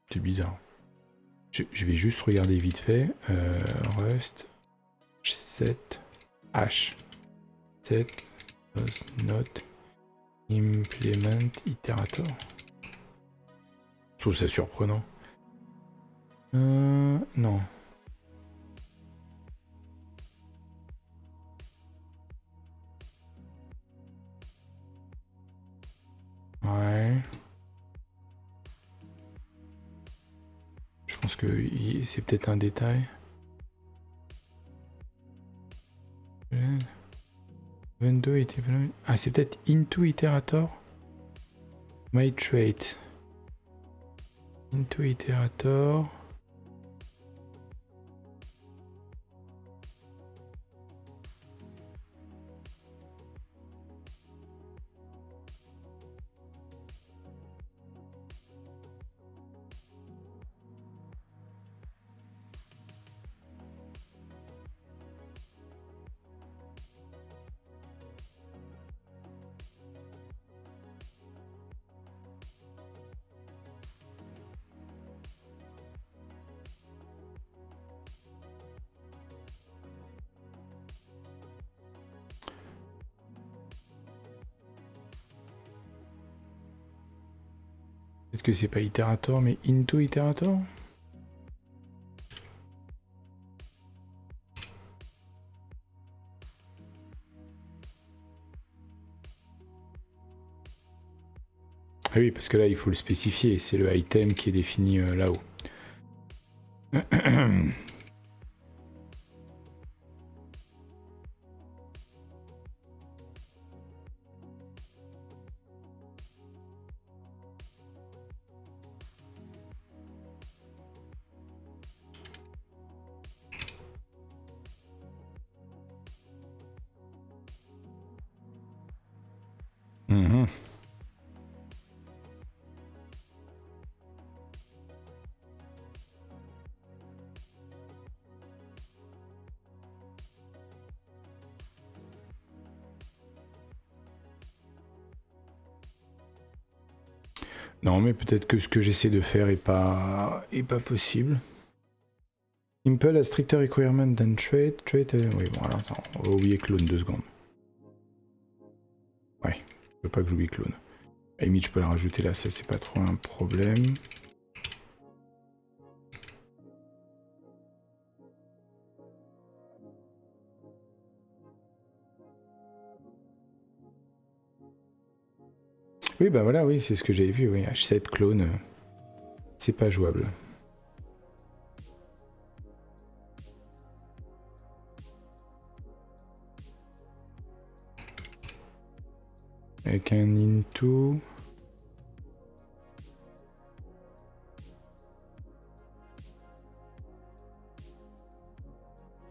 C'est bizarre. Je vais juste regarder vite fait. Rust H7 H7 does not implement iterator. Je trouve ça surprenant. Non. Ouais. Je pense que c'est peut-être un détail. Ah, c'est peut-être into iterator. My trait. Into iterator. Peut-être que c'est pas iterator mais into iterator. Ah oui, parce que là il faut le spécifier, c'est le item qui est défini là-haut. Non, mais peut-être que ce que j'essaie de faire est pas possible. Impel a stricter requirement than trait. Oui, bon, alors attends, on va oublier clone 2 secondes. Ouais, je veux pas que j'oublie clone. À la limite, je peux la rajouter là, ça c'est pas trop un problème. Oui, bah voilà, oui, c'est ce que j'avais vu, oui. H7 clone, c'est pas jouable. Avec un into.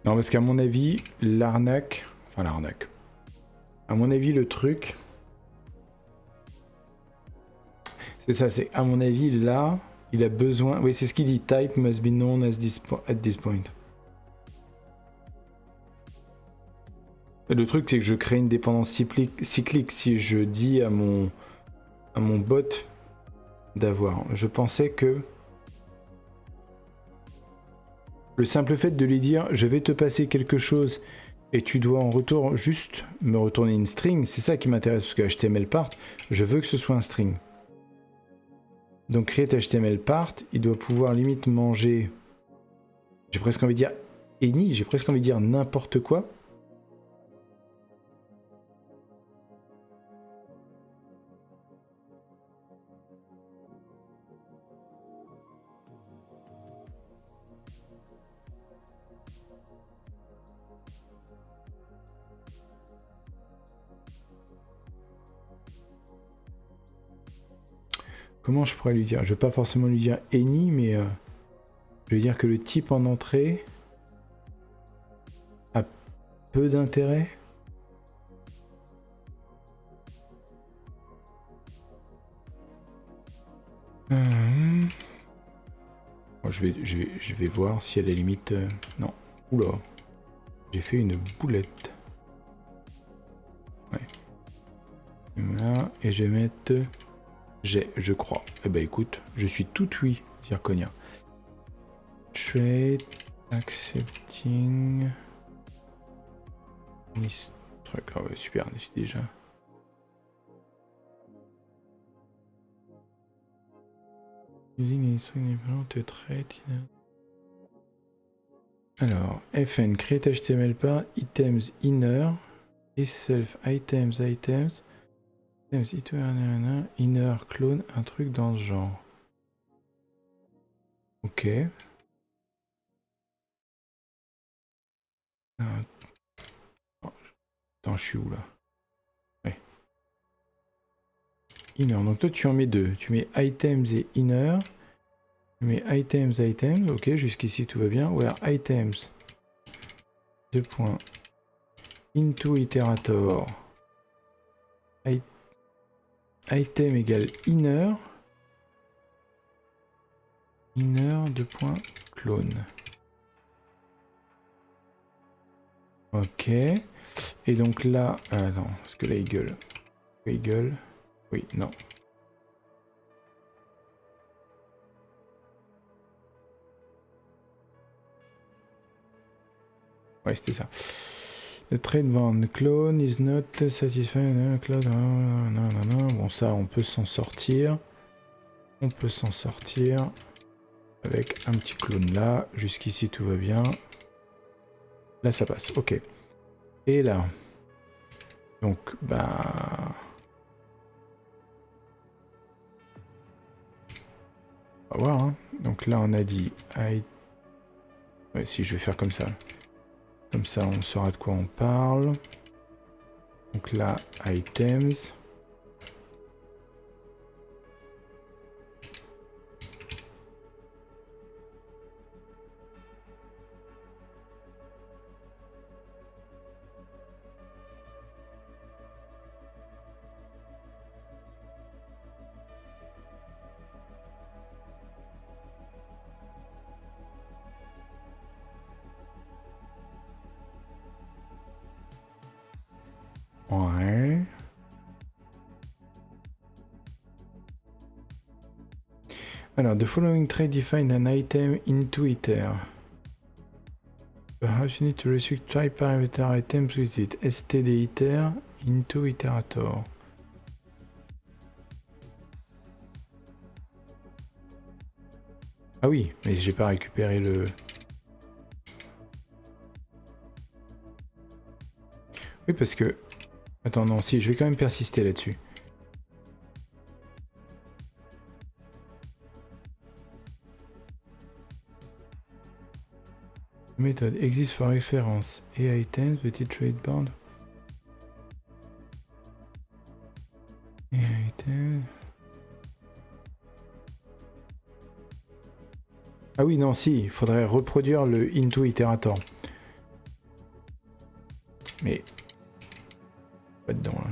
Non, parce qu'à mon avis, l'arnaque. Enfin, l'arnaque. À mon avis, le truc. C'est ça, c'est à mon avis, là, il a besoin. Oui, c'est ce qu'il dit. Type must be known at this point. Le truc, c'est que je crée une dépendance cyclique si je dis à mon bot d'avoir. Je pensais que le simple fait de lui dire je vais te passer quelque chose et tu dois en retour juste me retourner une string, c'est ça qui m'intéresse parce que HTML part, je veux que ce soit un string. Donc create HTML part, il doit pouvoir limite manger, j'ai presque envie de dire any, j'ai presque envie de dire n'importe quoi. Comment je pourrais lui dire? Je vais pas forcément lui dire any, mais je vais dire que le type en entrée a peu d'intérêt. Bon, je vais voir si à la limite... Non. Oula. J'ai fait une boulette. Ouais. Là, et je vais mettre... je crois. Eh ben écoute, je suis tout oui, Zirconia. Trade, accepting... List, truc. Ah ouais, super, liste déjà. Using any string independent to trade. Alors, FN, create HTML par items inner et self items items inner clone, un truc dans ce genre. Ok. Attends, je suis où là? Ouais. Inner, donc toi tu en mets deux. Tu mets items et inner. Tu mets items, ok, jusqu'ici tout va bien. Where items, deux points, into iterator, item égale inner, deux points, clone. Ok. Et donc là, attends, parce que là il gueule. Il gueule. Oui, non. Ouais, c'était ça. The trade bound clone is not satisfied. Clone, bon, ça, on peut s'en sortir. On peut s'en sortir avec un petit clone là. Jusqu'ici, tout va bien. Là, ça passe. Ok. Et là. Donc, bah... on va voir. Hein. Donc là, on a dit... Ouais, si, je vais faire comme ça. Comme ça, on saura de quoi on parle. Donc là, items. Ouais. Alors, the following trait define an item into iter. Perhaps you need to restrict type parameter items with it. std iter into iterator. Ah oui, mais j'ai pas récupéré le... Oui, parce que... Attends, non, si, je vais quand même persister là-dessus. Méthode existe for référence et items, petit trade bound. Et items... Ah oui, non, si, il faudrait reproduire le into iterator. Mais... Pas dedans, là.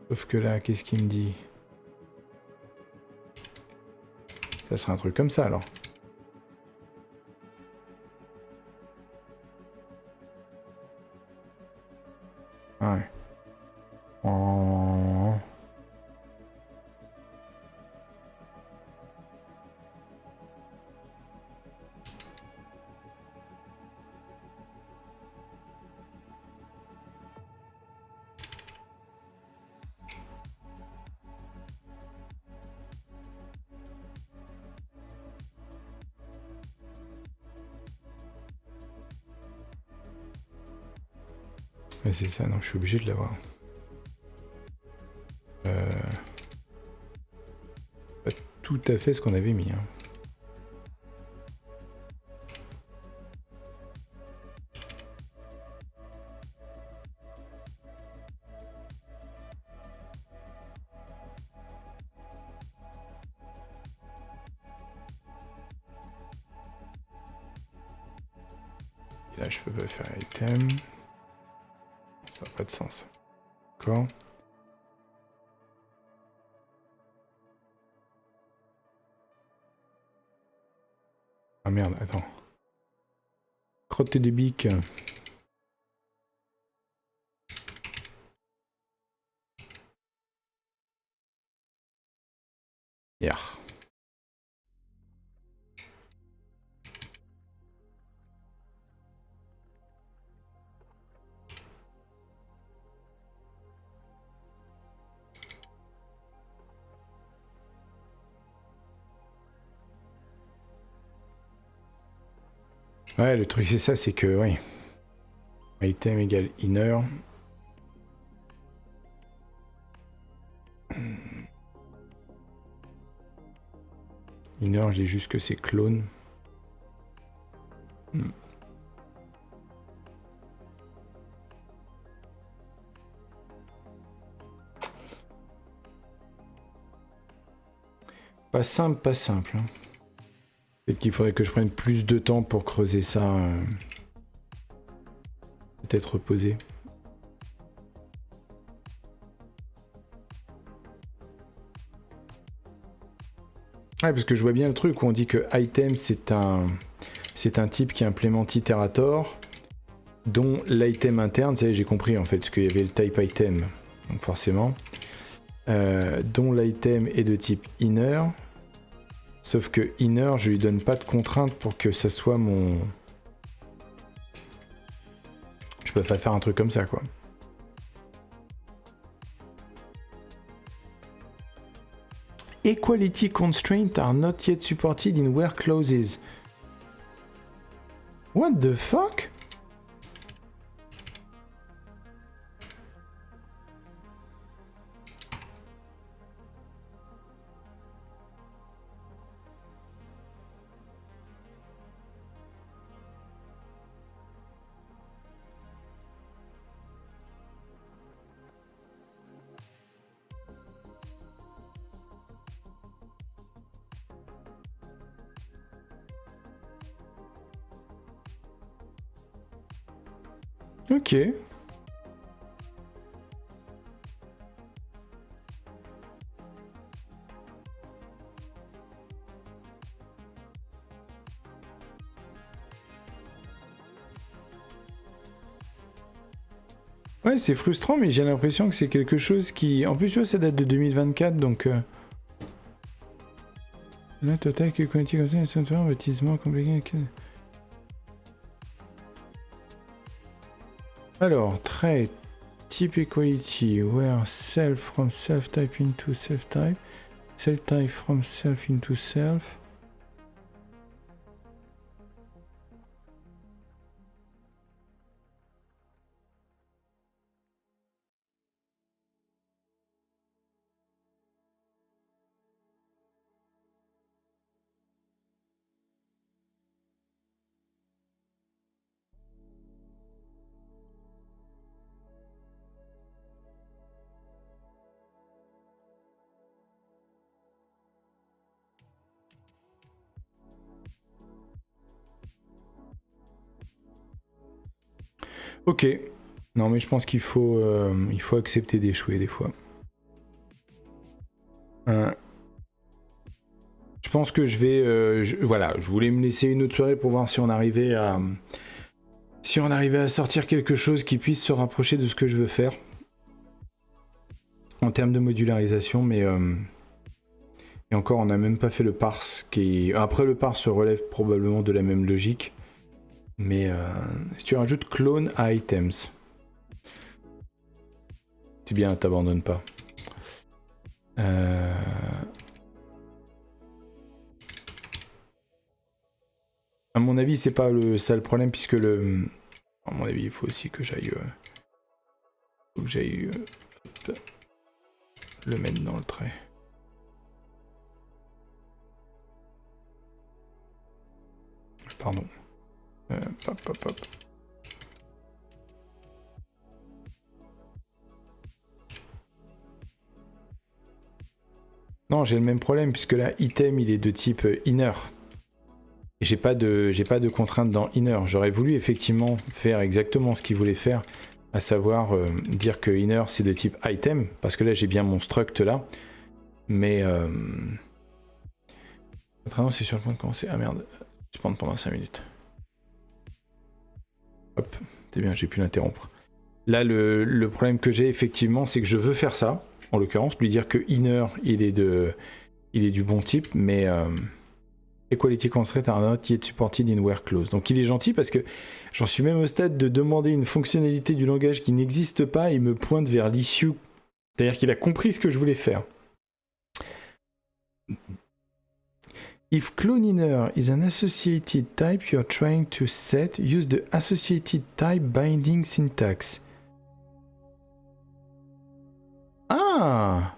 Sauf que là, qu'est-ce qu'il me dit? Ça serait un truc comme ça, alors. Ouais. Oh. Ouais, c'est ça, non, je suis obligé de l'avoir. Pas tout à fait ce qu'on avait mis. Hein. Là, je peux pas faire item. Ça n'a pas de sens. D'accord. Ah merde, attends. Crotte des biques. Yeah. Ouais, le truc c'est ça, c'est que, oui. Item égale inner. Inner, j'ai juste que c'est clone. Pas simple, pas simple. Hein. Peut-être qu'il faudrait que je prenne plus de temps pour creuser ça. Peut-être reposer. Ouais, parce que je vois bien le truc où on dit que item c'est un type qui implémente Iterator, dont l'item interne, tu sais, j'ai compris en fait, parce qu'il y avait le type item, donc forcément, dont l'item est de type inner, sauf que inner, je lui donne pas de contrainte pour que ça soit mon... Je peux pas faire un truc comme ça, quoi. Equality constraints are not yet supported in where clauses. What the fuck? Ok. Ouais, c'est frustrant, mais j'ai l'impression que c'est quelque chose qui... En plus, tu vois, ça date de 2024, donc... Là, total, que quantity content, un baptisement compliqué... Alors, trait, type equality, where self from self type into self type from self into self. Ok. Non, mais je pense qu'il faut accepter d'échouer des fois. Je pense que je vais... voilà, je voulais me laisser une autre soirée pour voir si on arrivait à... Si on arrivait à sortir quelque chose qui puisse se rapprocher de ce que je veux faire. En termes de modularisation, mais... Et encore, on n'a même pas fait le parse qui... Après, le parse se relève probablement de la même logique. Mais si tu rajoutes clone à items... C'est bien, t'abandonnes pas. À mon avis, c'est pas ça le problème, puisque le... À mon avis, il faut aussi que j'aille... faut que j'aille... le mettre dans le trait. Pardon. Hop. Non, j'ai le même problème, puisque là, item, il est de type inner. j'ai pas de contrainte dans inner. J'aurais voulu effectivement faire exactement ce qu'il voulait faire, à savoir dire que inner c'est de type item, parce que là j'ai bien mon struct là, mais votre annonce est sur le point de commencer. Ah merde, je prends pendant 5 minutes. Hop, c'est bien, j'ai pu l'interrompre. Là le problème que j'ai effectivement, c'est que je veux faire ça, en l'occurrence, lui dire que inner il est du bon type, mais Equality constraint are not yet supported in where clause. Donc il est gentil parce que j'en suis même au stade de demander une fonctionnalité du langage qui n'existe pas et il me pointe vers l'issue. C'est-à-dire qu'il a compris ce que je voulais faire. If clone inner is an associated type you are trying to set, use the associated type binding syntax. Ah!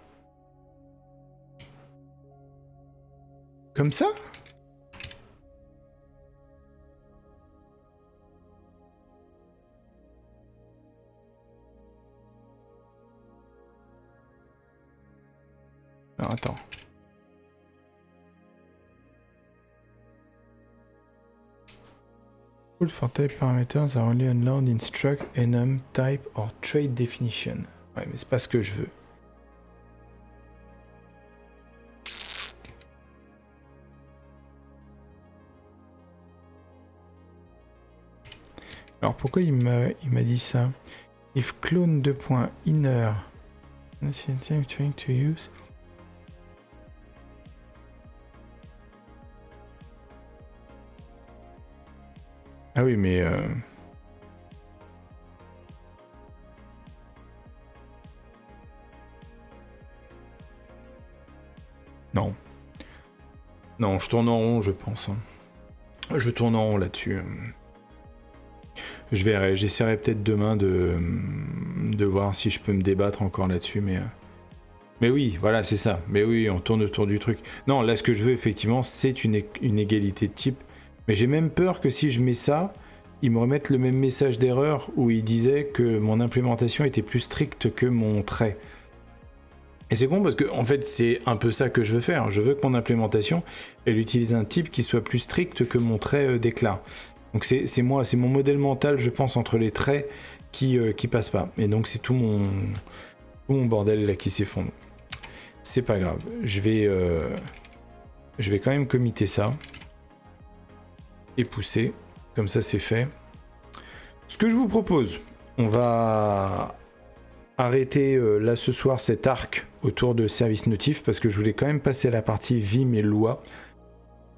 Comme ça? Alors attends. For type parameters are only allowed in struct, enum, type or trait definition. Ouais, mais c'est pas ce que je veux. Alors pourquoi il m'a dit ça? If clone 2.inner trying to use. Ah oui, mais non. Non, je tourne en rond, je pense. Je tourne en rond là-dessus. Je verrai, j'essaierai peut-être demain de voir si je peux me débattre encore là-dessus, mais oui, voilà, c'est ça. Mais oui, on tourne autour du truc. Non, là, ce que je veux, effectivement, c'est une égalité de type. Mais j'ai même peur que si je mets ça, ils me remettent le même message d'erreur où il disait que mon implémentation était plus stricte que mon trait. Et c'est con parce que, en fait, c'est un peu ça que je veux faire. Je veux que mon implémentation, elle utilise un type qui soit plus strict que mon trait déclare. Donc c'est moi, c'est mon modèle mental, je pense, entre les traits qui passent pas. Et donc c'est tout mon bordel là qui s'effondre. C'est pas grave. Je vais quand même committer ça. Et pousser. Comme ça, c'est fait. Ce que je vous propose, on va arrêter là ce soir cet arc autour de service notif parce que je voulais quand même passer à la partie Vim et loi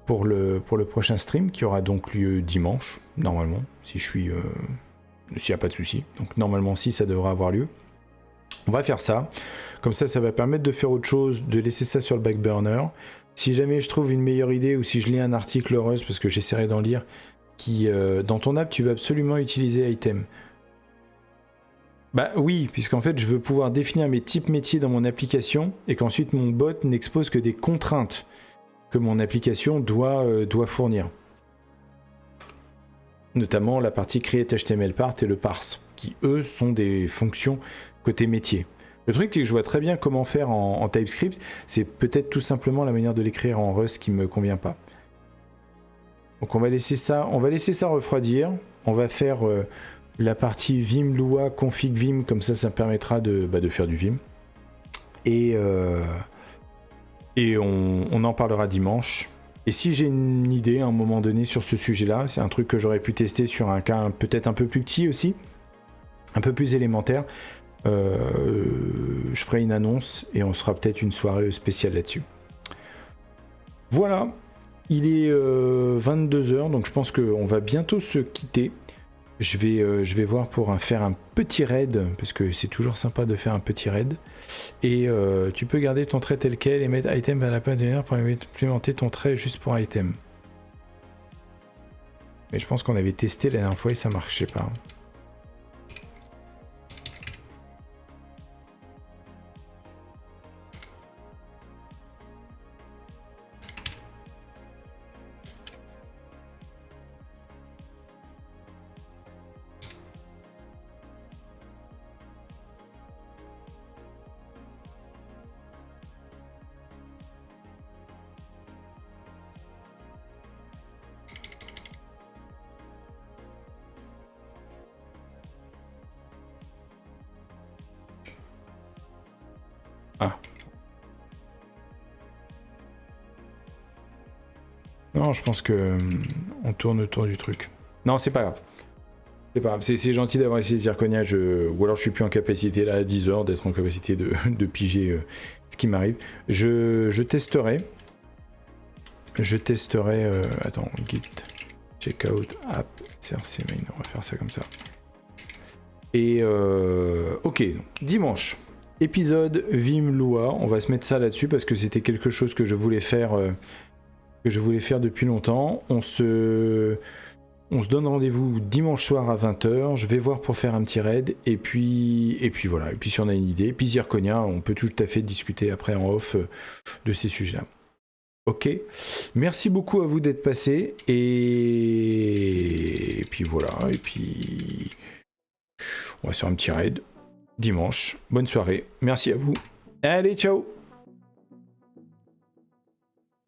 pour le prochain stream qui aura donc lieu dimanche, normalement, si je suis... s'il n'y a pas de souci. Donc normalement, si, ça devrait avoir lieu. On va faire ça. Comme ça va permettre de faire autre chose, de laisser ça sur le back burner. Si jamais je trouve une meilleure idée ou si je lis un article heureuse, parce que j'essaierai d'en lire, qui dans ton app, tu veux absolument utiliser item. Bah oui, puisqu'en fait, je veux pouvoir définir mes types métiers dans mon application et qu'ensuite mon bot n'expose que des contraintes que mon application doit fournir. Notamment la partie create HTML part et le parse, qui eux sont des fonctions côté métier. Le truc c'est que je vois très bien comment faire en TypeScript, c'est peut-être tout simplement la manière de l'écrire en Rust qui me convient pas. Donc on va laisser ça refroidir, on va faire la partie Vim Lua config Vim, comme ça me permettra de faire du Vim. Et on en parlera dimanche. Et si j'ai une idée à un moment donné sur ce sujet-là, c'est un truc que j'aurais pu tester sur un cas peut-être un peu plus petit aussi, un peu plus élémentaire, je ferai une annonce et on sera peut-être une soirée spéciale là-dessus. Voilà, il est 22h, donc je pense qu'on va bientôt se quitter. Je vais voir pour faire un petit raid, parce que c'est toujours sympa de faire un petit raid. Et tu peux garder ton trait tel quel et mettre item vers la page dernière pour implémenter ton trait juste pour item. Mais je pense qu'on avait testé la dernière fois et ça marchait pas. Ah. Non, je pense que on tourne autour du truc. Non, c'est pas grave. C'est pas grave. C'est gentil d'avoir essayé Zirconia. Ou alors je suis plus en capacité là à 10 heures d'être en capacité de piger ce qui m'arrive. Je testerai. Je testerai. Attends, git checkout app src main. On va faire ça comme ça. Et ok, dimanche. Épisode Vim Lua. On va se mettre ça là-dessus parce que c'était quelque chose que je voulais faire. Que je voulais faire depuis longtemps. On se donne rendez-vous dimanche soir à 20h. Je vais voir pour faire un petit raid. Et puis voilà. Et puis si on a une idée. Puis Zirconia, on peut tout à fait discuter après en off de ces sujets-là. Ok. Merci beaucoup à vous d'être passés. Et puis voilà. Et puis on va sur un petit raid dimanche. Bonne soirée. Merci à vous. Allez, ciao!